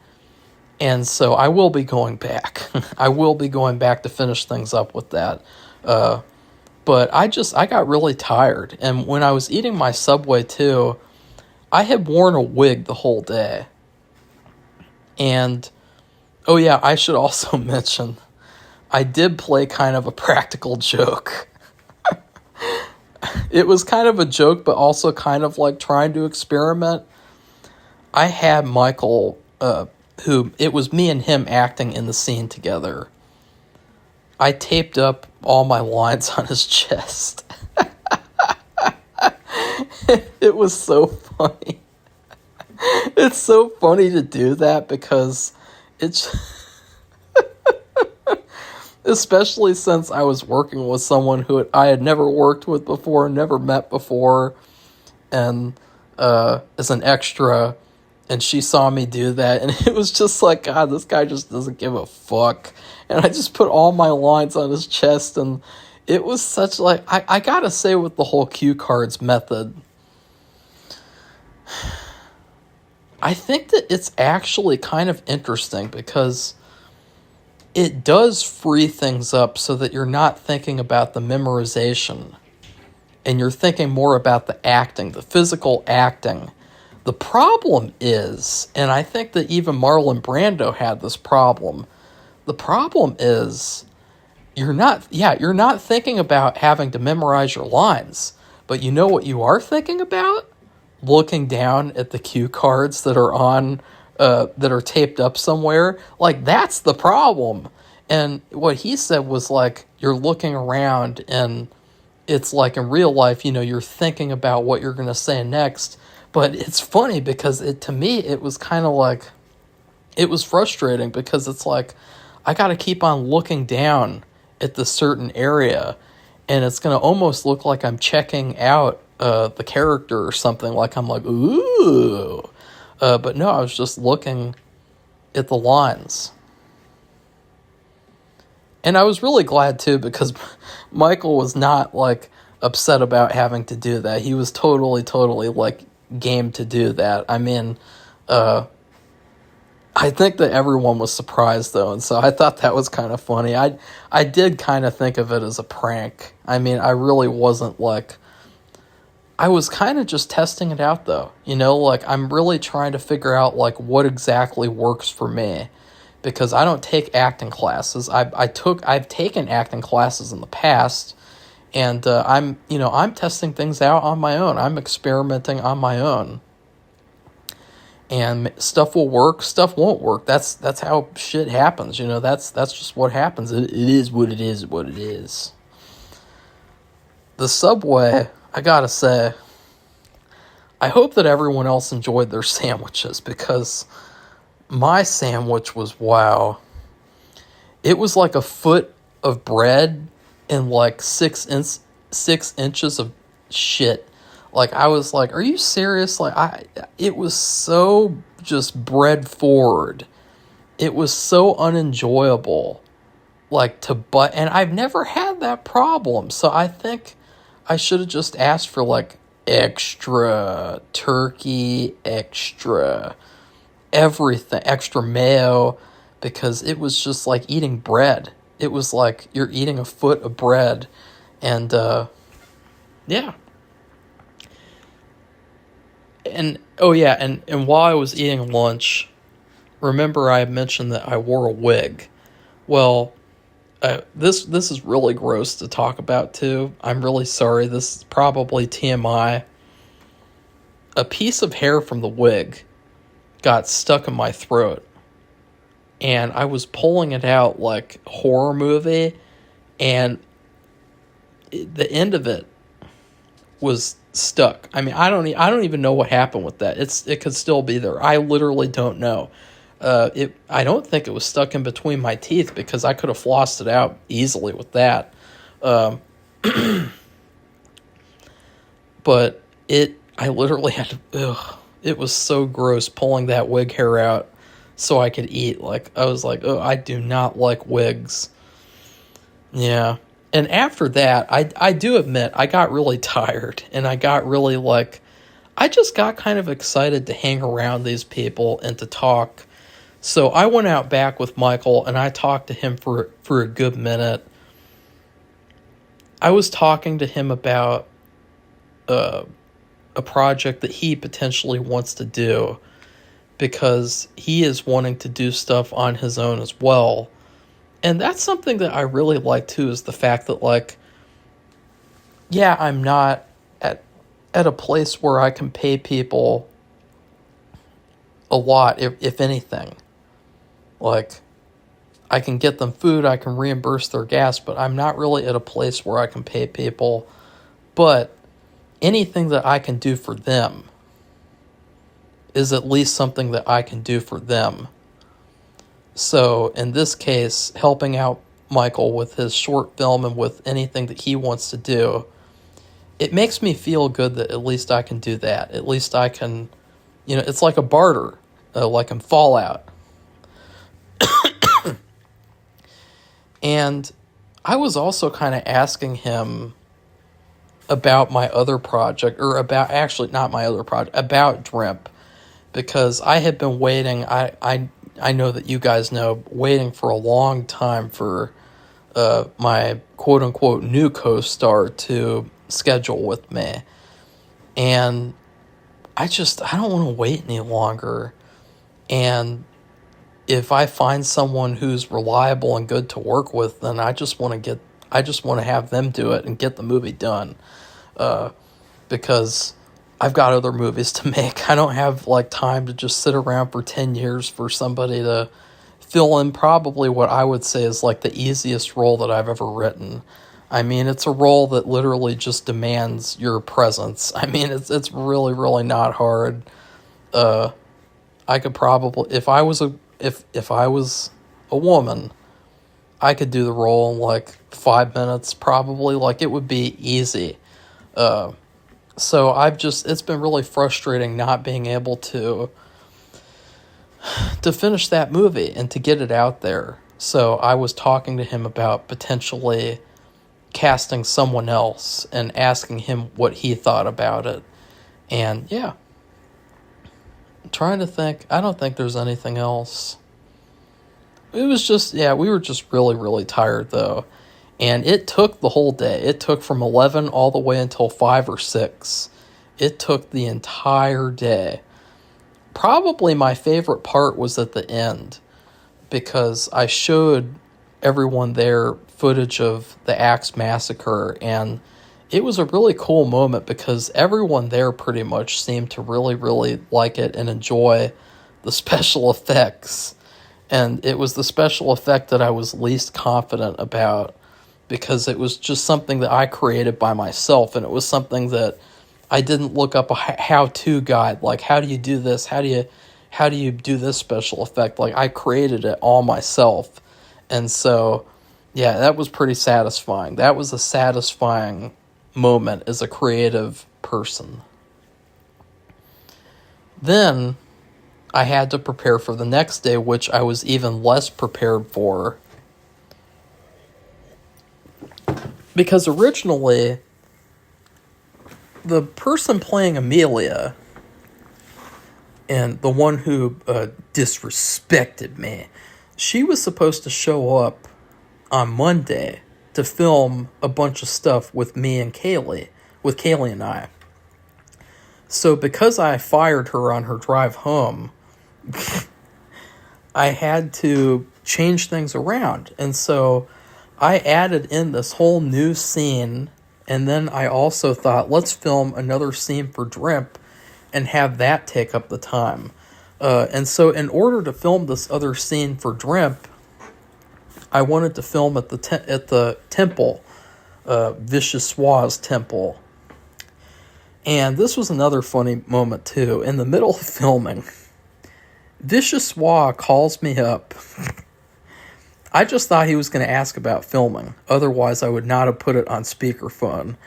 and so I will be going back. I will be going back to finish things up with that. But I got really tired, and when I was eating my Subway too, I had worn a wig the whole day. And, oh yeah, I should also mention, I did play kind of a practical joke. It was kind of a joke, but also kind of like trying to experiment. I had Michael, it was me and him acting in the scene together. I taped up all my lines on his chest. It was so funny. It's so funny to do that, because it's... especially since I was working with someone who I had never worked with before, never met before, and as an extra, and she saw me do that, and it was just like, God, this guy just doesn't give a fuck. And I just put all my lines on his chest, and it was such like, I gotta say, with the whole cue cards method, I think that it's actually kind of interesting, because it does free things up so that you're not thinking about the memorization, and you're thinking more about the acting, the physical acting. The problem is, and I think that even Marlon Brando had this problem, the problem is you're not thinking about having to memorize your lines, but you know what you are thinking about? Looking down at the cue cards that are on that are taped up somewhere. Like, that's the problem. And what he said was, like, you're looking around, and it's like in real life, you're thinking about what you're going to say next. But it's funny, because to me, it was kind of like, it was frustrating, because it's like, I got to keep on looking down at the certain area, and it's going to almost look like I'm checking out the character or something, like I'm like, ooh. But no, I was just looking at the lines. And I was really glad too, because Michael was not like upset about having to do that. He was totally like game to do that. I mean, I think that everyone was surprised though, and so I thought that was kind of funny. I did kind of think of it as a prank. I mean, I really wasn't like, I was kind of just testing it out though. Like, I'm really trying to figure out like what exactly works for me, because I don't take acting classes. I've taken acting classes in the past, and I'm testing things out on my own. I'm experimenting on my own. And stuff will work, stuff won't work. That's how shit happens, That's just what happens. It is what it is. The Subway, I gotta say, I hope that everyone else enjoyed their sandwiches, because my sandwich was, wow. It was like a foot of bread and like 6 inches of shit. Like, I was like, are you serious? Like, it was so just bred forward. It was so unenjoyable, like to butt, and I've never had that problem. So I think I should have just asked for like extra turkey, extra everything, extra mayo, because it was just like eating bread. It was like you're eating a foot of bread, and yeah. And oh yeah, and while I was eating lunch, remember I mentioned that I wore a wig. Well, this is really gross to talk about too. I'm really sorry. This is probably TMI. A piece of hair from the wig got stuck in my throat, and I was pulling it out like a horror movie, and the end of it was stuck. I mean, I don't even know what happened with that. It could still be there. I literally don't know. I don't think it was stuck in between my teeth, because I could have flossed it out easily with that. But I literally had to, it was so gross pulling that wig hair out so I could eat. Like, I was like, oh, I do not like wigs. Yeah. And after that, I do admit, I got really tired, and I got really like, I just got kind of excited to hang around these people and to talk. So I went out back with Michael, and I talked to him for a good minute. I was talking to him about a project that he potentially wants to do, because he is wanting to do stuff on his own as well. And that's something that I really like too, is the fact that, like, yeah, I'm not at a place where I can pay people a lot, if anything. Like, I can get them food, I can reimburse their gas, but I'm not really at a place where I can pay people. But anything that I can do for them is at least something that I can do for them. So in this case, helping out Michael with his short film and with anything that he wants to do, it makes me feel good that at least I can do that. At least I can, it's like a barter, like in Fallout. And I was also kind of asking him about my other project, or about, actually not my other project, about Drimp, because I had been waiting, I know that you guys know, waiting for a long time for my quote-unquote new co-star to schedule with me. And I don't want to wait any longer. And if I find someone who's reliable and good to work with, then I just want to have them do it and get the movie done. Because I've got other movies to make. I don't have like time to just sit around for 10 years for somebody to fill in probably what I would say is like the easiest role that I've ever written. I mean, it's a role that literally just demands your presence. I mean, it's really, really not hard. I could probably, if I was a woman, I could do the role in like 5 minutes probably. Like, it would be easy. So it's been really frustrating not being able to finish that movie and to get it out there. So I was talking to him about potentially casting someone else and asking him what he thought about it. And yeah, I'm trying to think. I don't think there's anything else. It was just, yeah, we were just really, really tired though. And it took the whole day. It took from 11 all the way until 5 or 6. It took the entire day. Probably my favorite part was at the end, because I showed everyone there footage of the Axe Massacre, and it was a really cool moment because everyone there pretty much seemed to really, really like it and enjoy the special effects. And it was the special effect that I was least confident about, because it was just something that I created by myself, and it was something that I didn't look up a how-to guide, like how do you do this, how do you do this special effect. Like, I created it all myself. And so yeah, that was pretty satisfying. That was a satisfying moment as a creative person. Then I had to prepare for the next day, which I was even less prepared for. Because originally, the person playing Amelia, and the one who disrespected me, she was supposed to show up on Monday to film a bunch of stuff with me and Kaylee, with Kaylee and I. So because I fired her on her drive home, I had to change things around. And so I added in this whole new scene, and then I also thought, let's film another scene for Drimp and have that take up the time. And so in order to film this other scene for Drimp, I wanted to film at the temple, Vichyssoise temple. And this was another funny moment too. In the middle of filming, Vichyssoise calls me up. I just thought he was going to ask about filming. Otherwise, I would not have put it on speakerphone.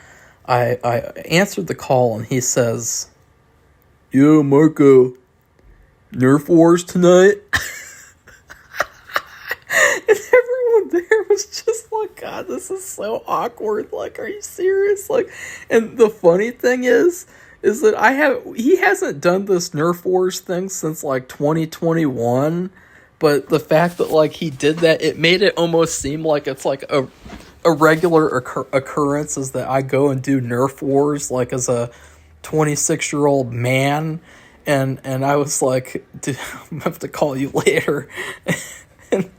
I answered the call, and he says, "Yo, Marco, Nerf Wars tonight?" And everyone there was just like, God, this is so awkward. Like, are you serious? Like, and the funny thing is that he hasn't done this Nerf Wars thing since like 2021. But the fact that like he did that, it made it almost seem like it's like a regular occurrence, is that I go and do Nerf Wars like as a 26-year-old man. And I was like, dude, I'm gonna have to call you later. And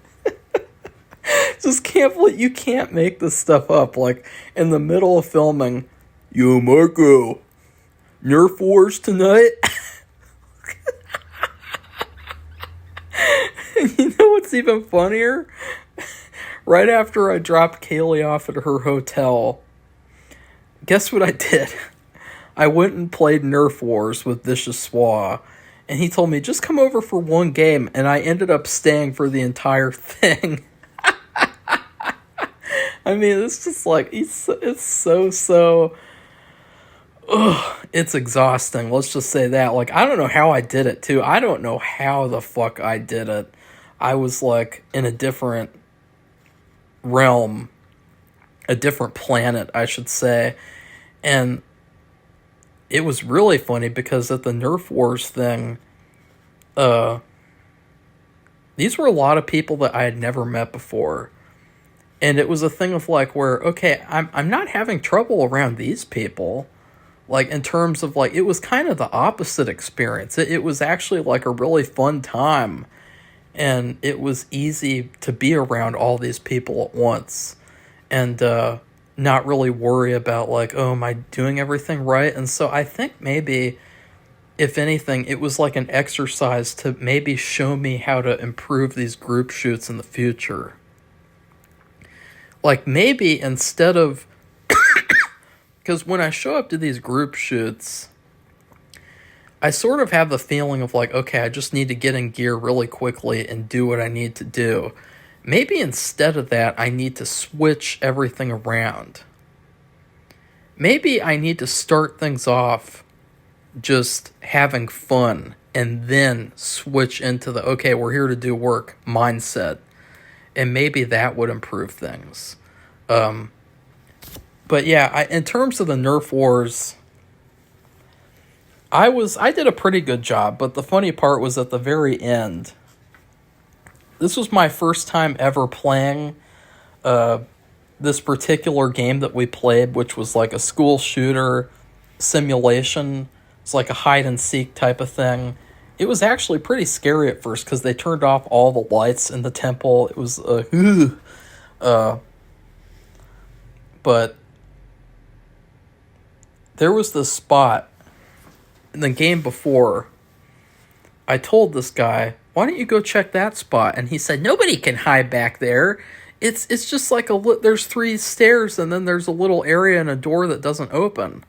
just can't believe you can't make this stuff up. Like in the middle of filming, "Yo, Marco, Nerf Wars tonight?" And you know what's even funnier? Right after I dropped Kaylee off at her hotel, guess what I did? I went and played Nerf Wars with Vichyssoise, and he told me, just come over for one game, and I ended up staying for the entire thing. I mean, it's just like, it's so... Ugh, it's exhausting. Let's just say that. Like, I don't know how I did it, too. I don't know how the fuck I did it. I was, like, in a different realm. A different planet, I should say. And it was really funny because at the Nerf Wars thing, these were a lot of people that I had never met before. And it was a thing of, like, where, okay, I'm not having trouble around these people. Like, in terms of, like, it was kind of the opposite experience. It was actually, like, a really fun time. And it was easy to be around all these people at once. And not really worry about, like, oh, am I doing everything right? And so I think maybe, if anything, it was like an exercise to maybe show me how to improve these group shoots in the future. Like, maybe instead of... Because when I show up to these group shoots, I sort of have the feeling of like, okay, I just need to get in gear really quickly and do what I need to do. Maybe instead of that, I need to switch everything around. Maybe I need to start things off just having fun and then switch into the, okay, we're here to do work mindset. And maybe that would improve things. But yeah, in terms of the Nerf Wars, I did a pretty good job, but the funny part was at the very end. This was my first time ever playing this particular game that we played, which was like a school shooter simulation. It's like a hide and seek type of thing. It was actually pretty scary at first because they turned off all the lights in the temple. It was but there was this spot in the game before. I told this guy, why don't you go check that spot? And he said, nobody can hide back there. It's just like there's 3 stairs and then there's a little area and a door that doesn't open.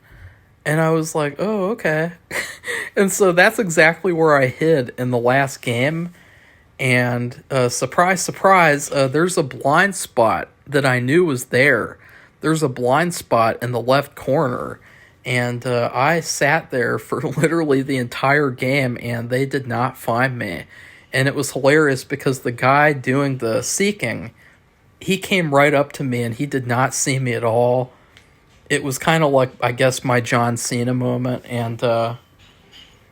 And I was like, oh, okay. And so that's exactly where I hid in the last game. And surprise, surprise, there's a blind spot that I knew was there. There's a blind spot in the left corner. And I sat there for literally the entire game, and they did not find me. And it was hilarious because the guy doing the seeking, he came right up to me and he did not see me at all. It was kind of like, I guess, my John Cena moment. And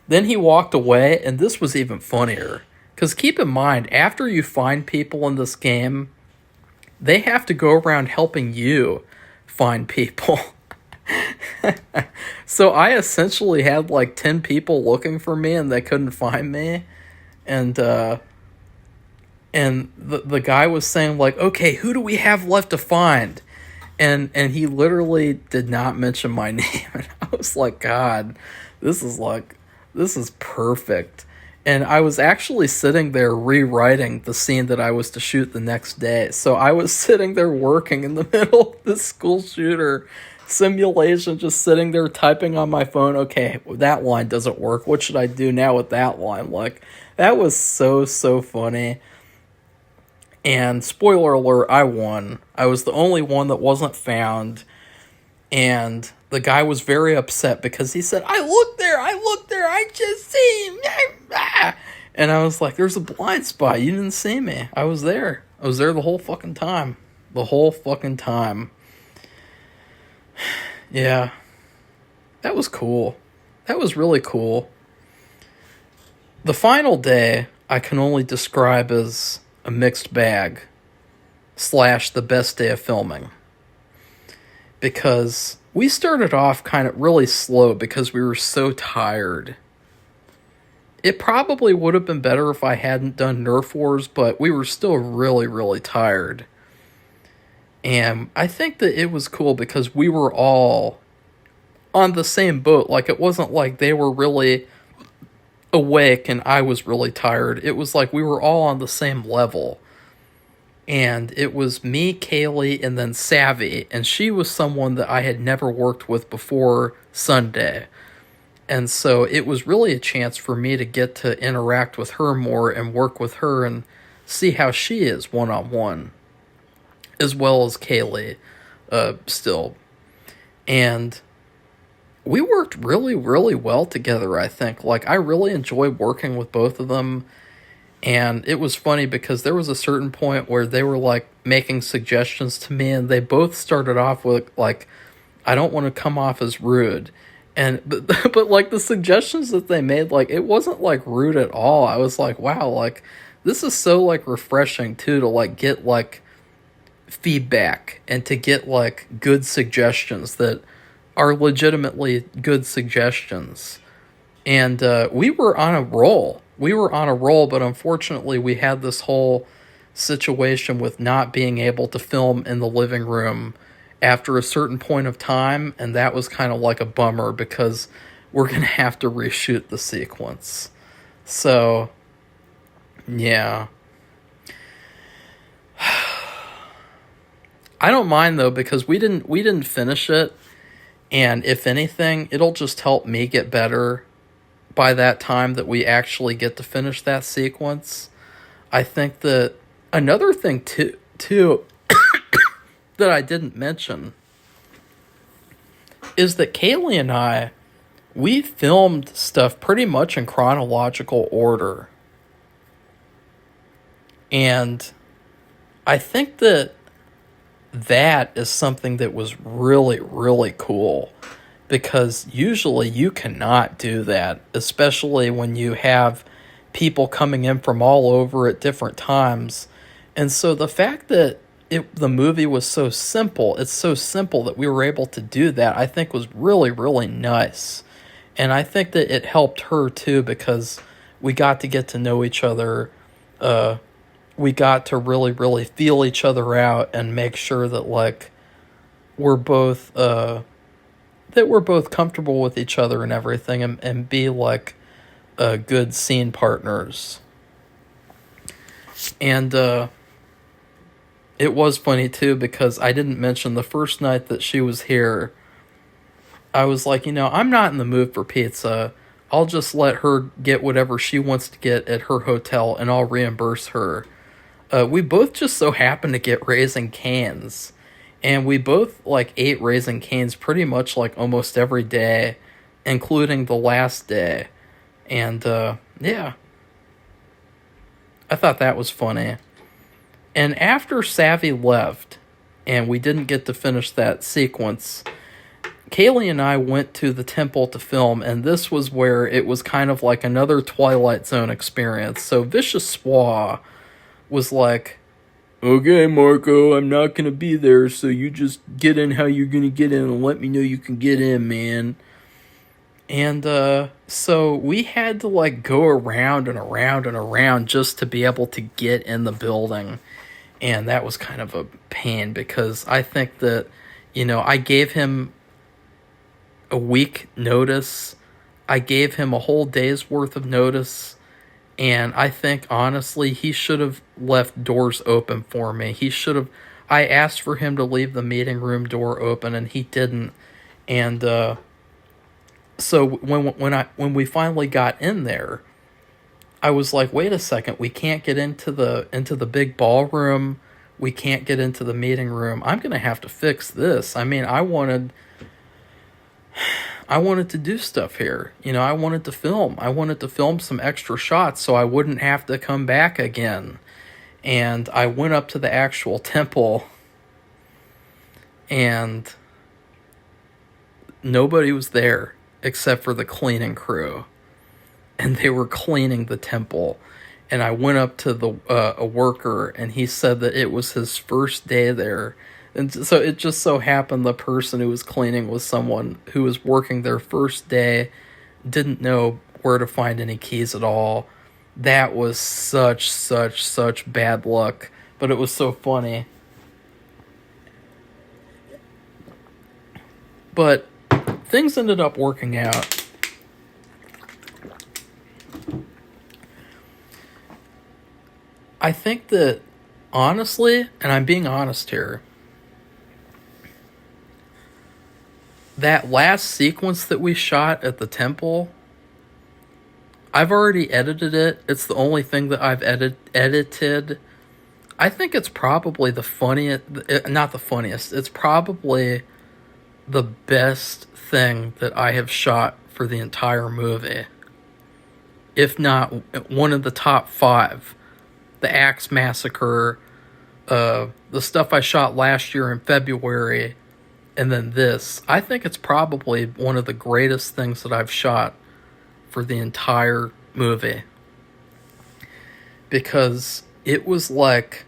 then he walked away, and this was even funnier. Because keep in mind, after you find people in this game, they have to go around helping you find people. So I essentially had like 10 people looking for me, and they couldn't find me. And the guy was saying like, okay, who do we have left to find? And he literally did not mention my name. And I was like, God, this is perfect. And I was actually sitting there rewriting the scene that I was to shoot the next day. So I was sitting there working in the middle of this school shooter simulation, just sitting there typing on my phone. Okay, that line doesn't work. What should I do now with that line? Like, that was so funny. And spoiler alert, I won. I was the only one that wasn't found. And the guy was very upset because he said, I looked there, I just see him. And I was like, there's a blind spot. You didn't see me. I was there the whole fucking time. Yeah. That was cool. That was really cool. The final day, I can only describe as a mixed bag / the best day of filming. Because we started off kind of really slow because we were so tired. It probably would have been better if I hadn't done Nerf Wars, but we were still really tired. And I think that it was cool because we were all on the same boat. Like, it wasn't like they were really awake and I was really tired. It was like we were all on the same level. And it was me, Kaylee, and then Savvy. And she was someone that I had never worked with before Sunday. And so it was really a chance for me to get to interact with her more and work with her and see how she is one-on-one. As well as Kaylee, still. And we worked really well together, I think. Like, I really enjoyed working with both of them. And it was funny because there was a certain point where they were like making suggestions to me, and they both started off with like, I don't want to come off as rude. And but like the suggestions that they made, like, it wasn't like rude at all. I was like, wow, like, this is so like refreshing too, to like get like feedback and to get like good suggestions that are legitimately good suggestions. And we were on a roll. But unfortunately we had this whole situation with not being able to film in the living room after a certain point of time, and that was kind of like a bummer because we're going to have to reshoot the sequence. So, yeah. I don't mind though, because we didn't finish it, and if anything, it'll just help me get better by that time that we actually get to finish that sequence. I think that another thing too that I didn't mention is that Kaylee and I, we filmed stuff pretty much in chronological order. And I think that is something that was really cool. Because usually you cannot do that, especially when you have people coming in from all over at different times. And so the fact that the movie was so simple, it's so simple that we were able to do that, I think was really nice. And I think that it helped her too, because we got to get to know each other. We got to really feel each other out and make sure that like we're both comfortable with each other and everything, and be like good scene partners. And it was funny too, because I didn't mention the first night that she was here, I was like, I'm not in the mood for pizza. I'll just let her get whatever she wants to get at her hotel, and I'll reimburse her. We both just so happened to get Raising Cane's. And we both like ate Raising Cane's pretty much like almost every day, including the last day. And yeah, I thought that was funny. And after Savvy left, and we didn't get to finish that sequence, Kaylee and I went to the temple to film, and this was where it was kind of like another Twilight Zone experience. So Vicious Swa was like, okay, Marco, I'm not going to be there, so you just get in how you're going to get in and let me know you can get in, man. And so we had to like go around and around and around just to be able to get in the building. And that was kind of a pain because I think that, I gave him a week notice. I gave him a whole day's worth of notice. And I think, honestly, he should have left doors open for me. I asked for him to leave the meeting room door open, and he didn't. And so when we finally got in there, I was like, wait a second, we can't get into the big ballroom. We can't get into the meeting room. I'm going to have to fix this. I mean, I wanted to do stuff here. I wanted to film. I wanted to film some extra shots so I wouldn't have to come back again. And I went up to the actual temple, and nobody was there except for the cleaning crew. And they were cleaning the temple. And I went up to a worker, and he said that it was his first day there. And so it just so happened the person who was cleaning was someone who was working their first day, didn't know where to find any keys at all. That was such bad luck, but it was so funny. But things ended up working out. I think that, honestly, and I'm being honest here, that last sequence that we shot at the temple, I've already edited it. It's the only thing that I've edited. I think it's probably the funniest, not the funniest, it's probably the best thing that I have shot for the entire movie. If not one of the top 5. The Axe Massacre, the stuff I shot last year in February, and then this. I think it's probably one of the greatest things that I've shot for the entire movie. Because it was like,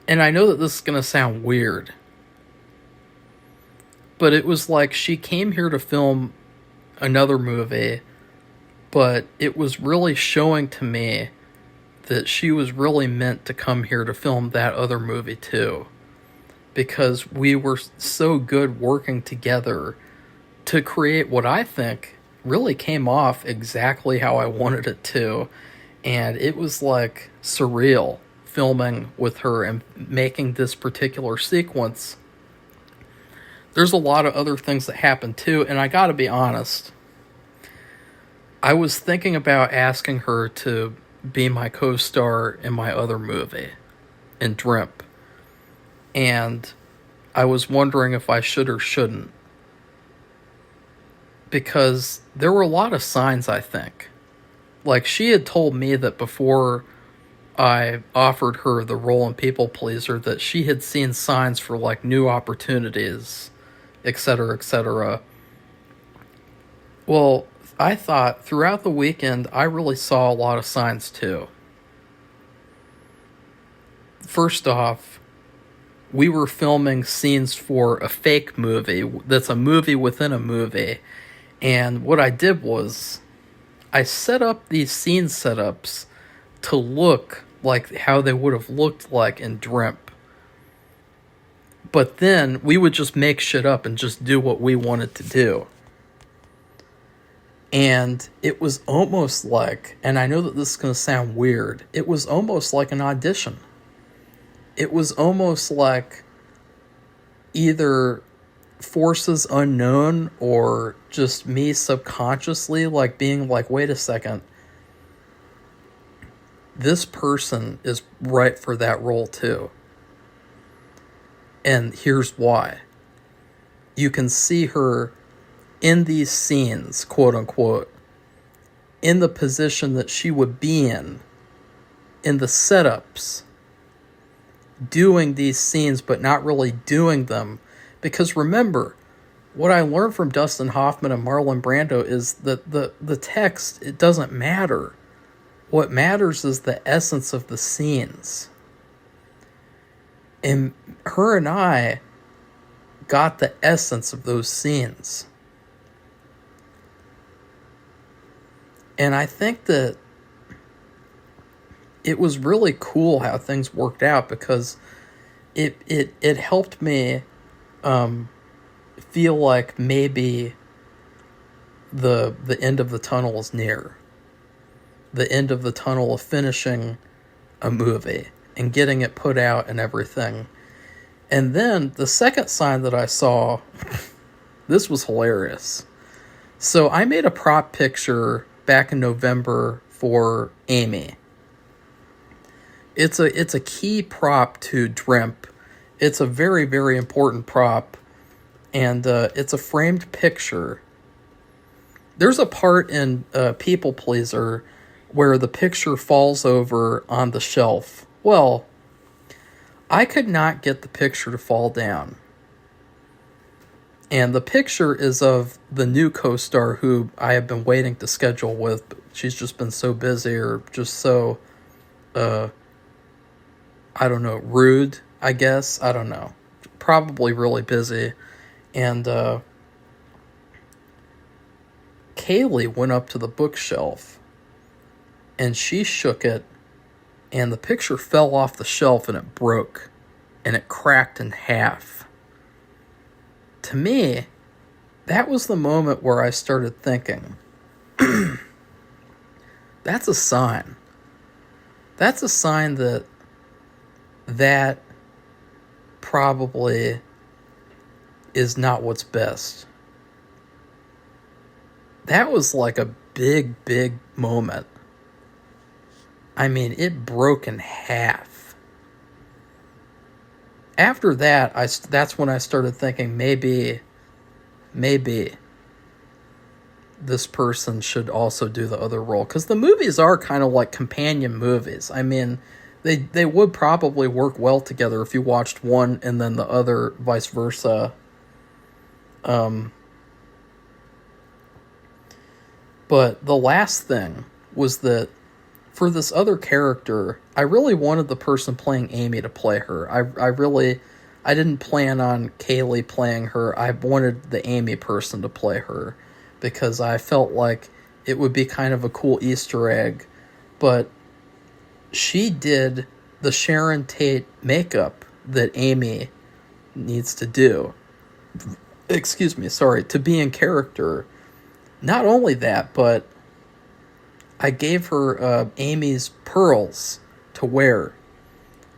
and I know that this is going to sound weird, but it was like she came here to film another movie, but it was really showing to me that she was really meant to come here to film that other movie too. Because we were so good working together to create what I think really came off exactly how I wanted it to. And it was like surreal filming with her and making this particular sequence. There's a lot of other things that happened too, and I gotta be honest, I was thinking about asking her to be my co-star in my other movie, in Drimp. And I was wondering if I should or shouldn't. Because there were a lot of signs, I think. Like, she had told me that before I offered her the role in People Pleaser, that she had seen signs for, like, new opportunities, etc., etc. Well, I thought throughout the weekend, I really saw a lot of signs too. First off, we were filming scenes for a fake movie that's a movie within a movie. And what I did was I set up these scene setups to look like how they would have looked like in Drimp. But then we would just make shit up and just do what we wanted to do. And it was almost like, and I know that this is going to sound weird, it was almost like an audition. It was almost like either forces unknown or just me subconsciously like being like, wait a second, this person is right for that role too. And here's why. You can see her in these scenes, quote unquote, in the position that she would be in the setups, doing these scenes but not really doing them. Because remember, what I learned from Dustin Hoffman and Marlon Brando is that the text, it doesn't matter. What matters is the essence of the scenes. And her and I got the essence of those scenes. And I think that it was really cool how things worked out, because it helped me feel like maybe the end of the tunnel is near. The end of the tunnel of finishing a movie and getting it put out and everything. And then the second sign that I saw, this was hilarious. So I made a prop picture back in November for Amy. It's a key prop to Dreamp. It's a very, very important prop. And it's a framed picture. There's a part in People Pleaser where the picture falls over on the shelf. Well, I could not get the picture to fall down. And the picture is of the new co-star who I have been waiting to schedule with, but she's just been so busy, or just so, I don't know, rude, I guess. I don't know. Probably really busy. And Kaylee went up to the bookshelf and she shook it, and the picture fell off the shelf and it broke and it cracked in half. To me, that was the moment where I started thinking, that's a sign. That's a sign that probably is not what's best. That was like a big, big moment. I mean, it broke in half. After that, that's when I started thinking maybe this person should also do the other role. Because the movies are kind of like companion movies. I mean, they would probably work well together if you watched one and then the other, vice versa. But the last thing was that for this other character, I really wanted the person playing Amy to play her. I didn't plan on Kaylee playing her. I wanted the Amy person to play her because I felt like it would be kind of a cool Easter egg. But she did the Sharon Tate makeup that Amy needs to do. To be in character. Not only that, but I gave her Amy's pearls to wear.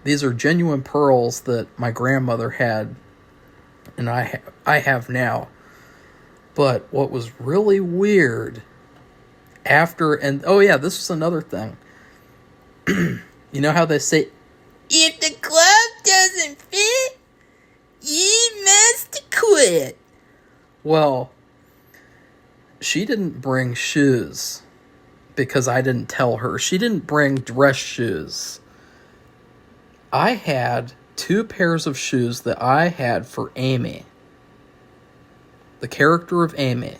These are genuine pearls that my grandmother had, and I have now. But what was really weird this was another thing. You know how they say, if the glove doesn't fit, you must quit. Well, she didn't bring shoes because I didn't tell her. She didn't bring dress shoes. I had 2 pairs of shoes that I had for Amy, the character of Amy.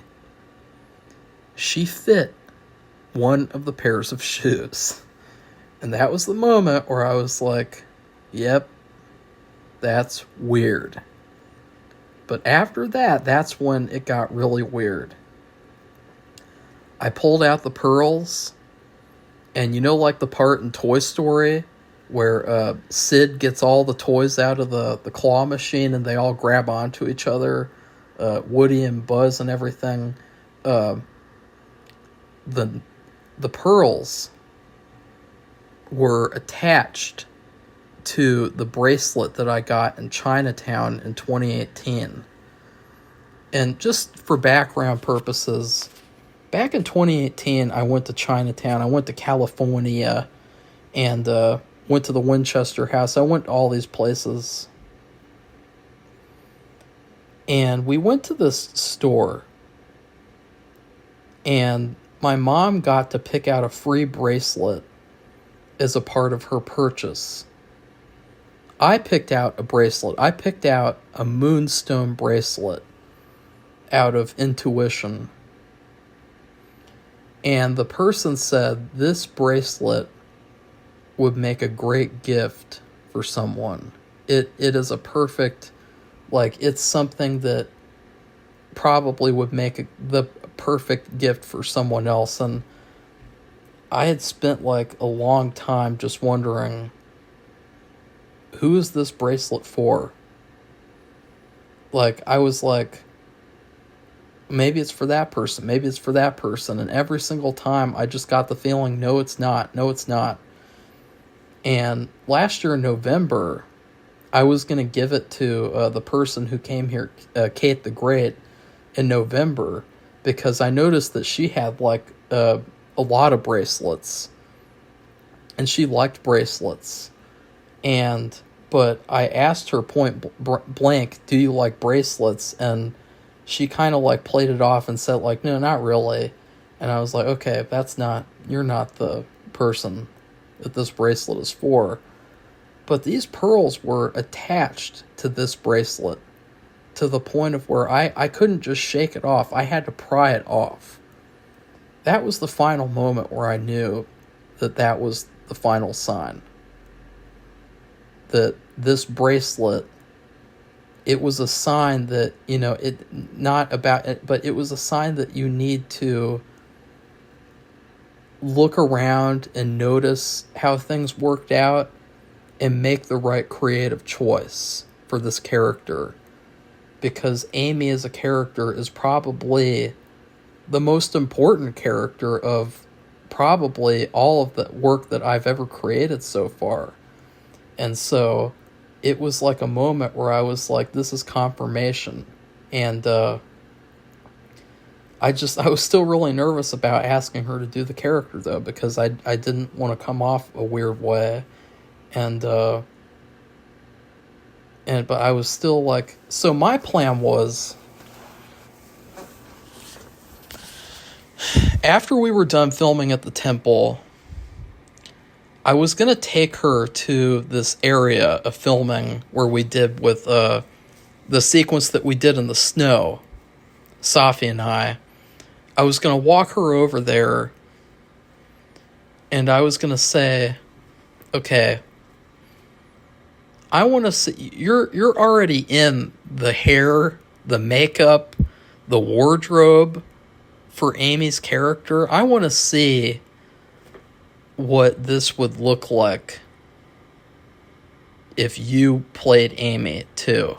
She fit one of the pairs of shoes. And that was the moment where I was like, yep, that's weird. But after that, that's when it got really weird. I pulled out the pearls, and you know, like the part in Toy Story where Sid gets all the toys out of the claw machine and they all grab onto each other, Woody and Buzz and everything. The pearls were attached to the bracelet that I got in Chinatown in 2018. And just for background purposes, back in 2018, I went to Chinatown. I went to California and went to the Winchester House. I went to all these places. And we went to this store, and my mom got to pick out a free bracelet as a part of her purchase. I picked out a bracelet. I picked out a moonstone bracelet out of intuition. And the person said this bracelet would make a great gift for someone. It is a perfect, like, it's something that probably would make the perfect gift for someone else. And I had spent like a long time just wondering, who is this bracelet for? Like, I was like, maybe it's for that person, maybe it's for that person. And every single time I just got the feeling, no, it's not, no, it's not. And last year in November, I was going to give it to the person who came here, Kate the Great, in November, because I noticed that she had like a lot of bracelets, and she liked bracelets. But I asked her point blank, do you like bracelets? And she kind of like played it off and said like, no, not really. And I was like, okay, you're not the person that this bracelet is for. But these pearls were attached to this bracelet to the point of where I couldn't just shake it off. I had to pry it off. That was the final moment where I knew that was the final sign. That this bracelet, it was a sign that, but it was a sign that you need to look around and notice how things worked out and make the right creative choice for this character. Because Amy as a character is probably the most important character of probably all of the work that I've ever created so far. And so it was like a moment where I was like, this is confirmation. And I was still really nervous about asking her to do the character, though, because I didn't want to come off a weird way. But I was still like, so my plan was, after we were done filming at the temple, I was going to take her to this area of filming where we did with the sequence that we did in the snow, Safi and I. I was going to walk her over there, and I was going to say, okay, I want to see, you're already in the hair, the makeup, the wardrobe for Amy's character. I want to see what this would look like if you played Amy too.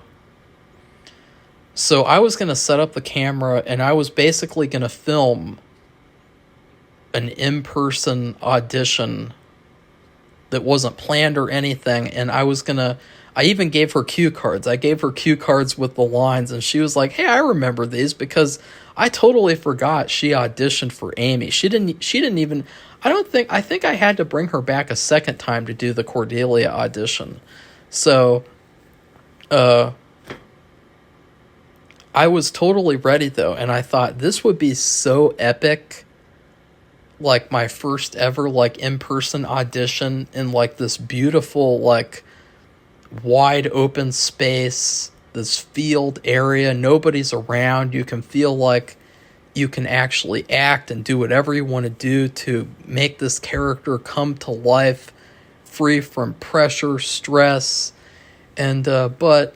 So I was going to set up the camera, and I was basically going to film an in-person audition that wasn't planned or anything. And I even gave her cue cards. I gave her cue cards with the lines, and she was like, hey, I remember these, because I totally forgot she auditioned for Amy. She didn't even, I think I had to bring her back a second time to do the Cordelia audition. So, I was totally ready, though, and I thought this would be so epic, like my first ever, like, in-person audition in, like, this beautiful, like, wide open space, this field area, nobody's around, you can feel like you can actually act and do whatever you want to do to make this character come to life, free from pressure, stress, and, but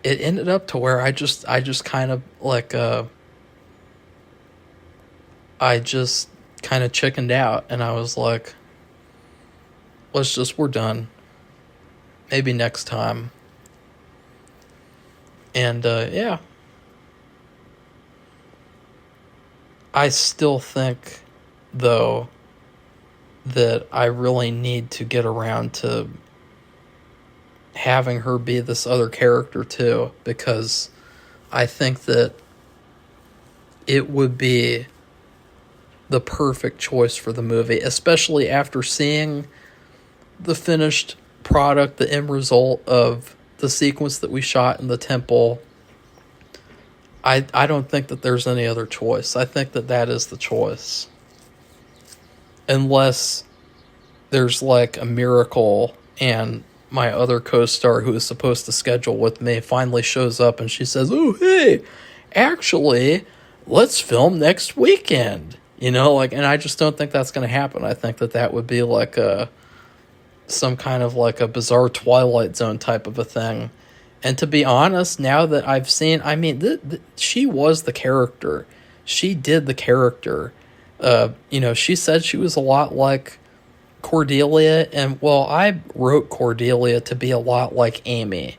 it ended up to where I just kind of like, I just kind of chickened out, and I was like, we're done. Maybe next time. And, yeah. I still think, though, that I really need to get around to having her be this other character too, because I think that it would be the perfect choice for the movie, especially after seeing the finished product, the end result of the sequence that we shot in the temple, I don't think that there's any other choice. I think that that is the choice. Unless there's like a miracle and my other co-star who is supposed to schedule with me finally shows up and she says, "Oh, hey, actually, let's film next weekend." You know, like, and I just don't think that's going to happen. I think that that would be like some kind of like a bizarre Twilight Zone type of a thing. And to be honest, now that I've seen, I mean, she was the character. She did the character. You know, she said she was a lot like Cordelia, and well, I wrote Cordelia to be a lot like Amy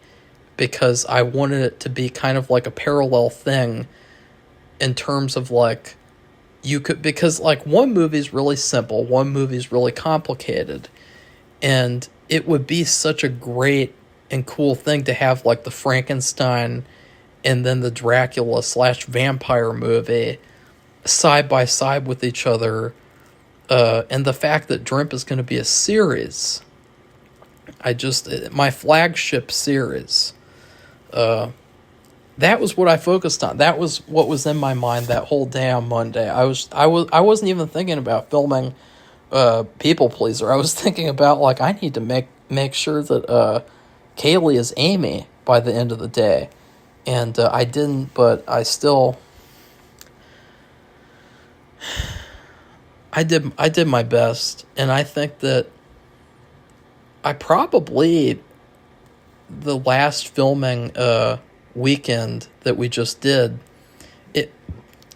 because I wanted it to be kind of like a parallel thing in terms of like you could, because like one movie's really simple, one movie's really complicated, and it would be such a great and cool thing to have like the Frankenstein and then the Dracula / vampire movie side by side with each other. And the fact that Drimp is going to be a series, my flagship series, that was what I focused on. That was what was in my mind that whole day on Monday. I wasn't even thinking about filming People Pleaser. I was thinking about like I need to make sure that Kaylee is Amy by the end of the day, and I didn't, but I still. I did my best, and I think that I probably the last filming weekend that we just did,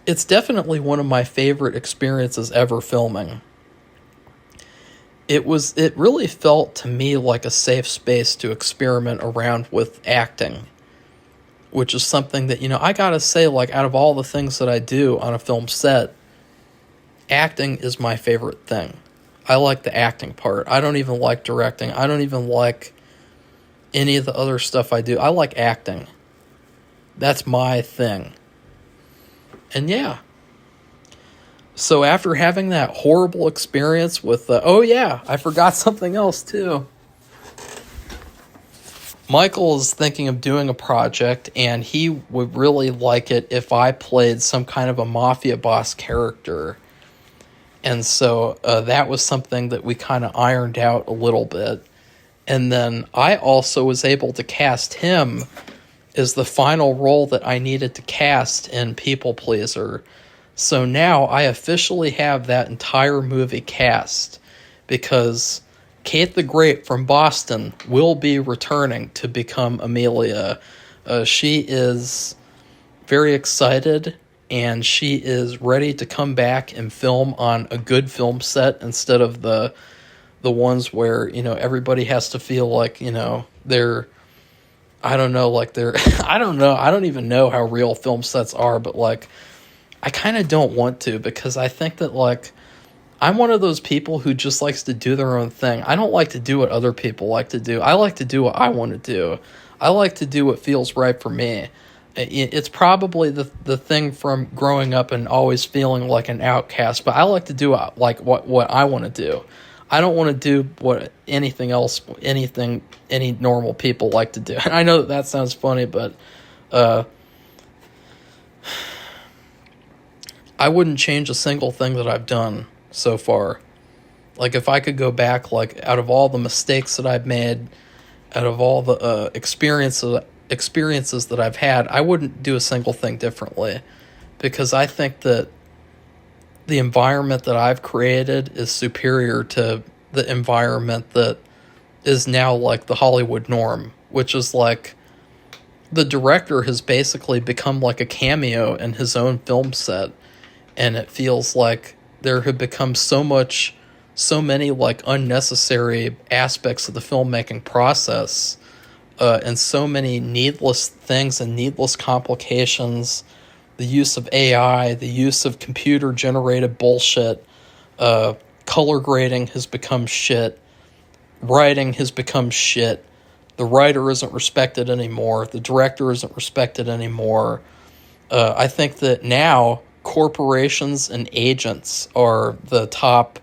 it's definitely one of my favorite experiences ever filming. It really felt to me like a safe space to experiment around with acting, which is something that, you know, I gotta say, like, out of all the things that I do on a film set, acting is my favorite thing. I like the acting part. I don't even like directing. I don't even like any of the other stuff I do. I like acting. That's my thing. And yeah. So after having that horrible experience with oh yeah, I forgot something else too. Michael is thinking of doing a project, and he would really like it if I played some kind of a mafia boss character. And so that was something that we kind of ironed out a little bit. And then I also was able to cast him as the final role that I needed to cast in People Pleaser. So now I officially have that entire movie cast because Kate the Great from Boston will be returning to become Amelia. She is very excited, and she is ready to come back and film on a good film set instead of the ones where, you know, everybody has to feel like, you know, they're, I don't know, like they're, I don't know, I don't even know how real film sets are, but like, I kind of don't want to, because I think that like, I'm one of those people who just likes to do their own thing. I don't like to do what other people like to do. I like to do what I want to do. I like to do what feels right for me. It's probably the thing from growing up and always feeling like an outcast, but I like to do like what I want to do. I don't want to do what any normal people like to do. And I know that sounds funny, but I wouldn't change a single thing that I've done so far. Like, if I could go back, like, out of all the mistakes that I've made, out of all the experiences that I've had, I wouldn't do a single thing differently, because I think that the environment that I've created is superior to the environment that is now like the Hollywood norm, which is like the director has basically become like a cameo in his own film set, and it feels like there have become so many like unnecessary aspects of the filmmaking process, and so many needless things and needless complications. The use of AI, the use of computer-generated bullshit, color grading has become shit, writing has become shit, the writer isn't respected anymore, the director isn't respected anymore. I think that now corporations and agents are the top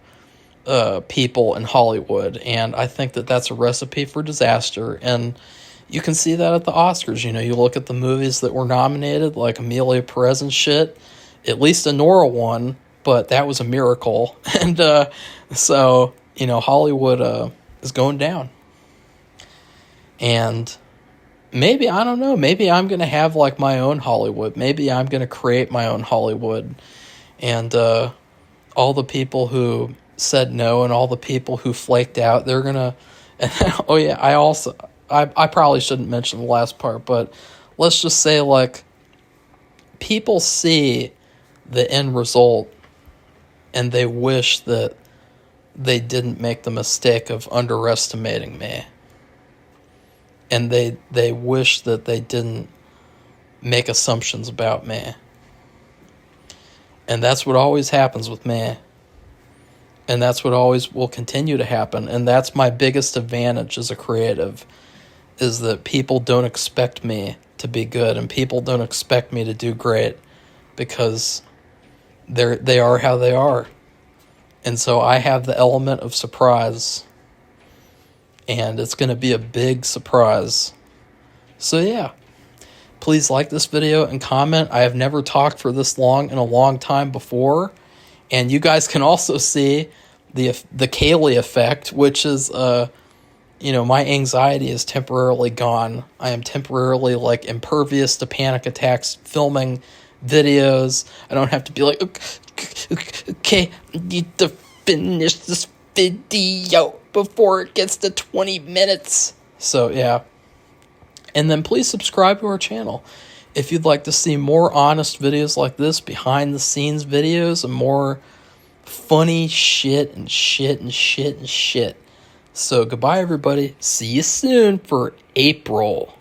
people in Hollywood, and I think that that's a recipe for disaster. And You can see that at the Oscars. You know, you look at the movies that were nominated, like Amelia Perez and shit. At least Anora won, but that was a miracle. And so, you know, Hollywood is going down. And maybe, I don't know, maybe I'm going to have like my own Hollywood. Maybe I'm going to create my own Hollywood. And all the people who said no and all the people who flaked out, they're going to... Oh, yeah, I probably shouldn't mention the last part, but let's just say, like, people see the end result and they wish that they didn't make the mistake of underestimating me. And they wish that they didn't make assumptions about me. And that's what always happens with me. And that's what always will continue to happen. And that's my biggest advantage as a creative, is that people don't expect me to be good and people don't expect me to do great because they are how they are. And so I have the element of surprise, and it's going to be a big surprise. So yeah, please like this video and comment. I have never talked for this long in a long time before. And you guys can also see the Kaylee effect, which is, you know, my anxiety is temporarily gone. I am temporarily, like, impervious to panic attacks filming videos. I don't have to be like, okay, I need to finish this video before it gets to 20 minutes. So, yeah. And then please subscribe to our channel. If you'd like to see more honest videos like this, behind the scenes videos, and more funny shit and shit and shit and shit. So goodbye, everybody. See you soon for April.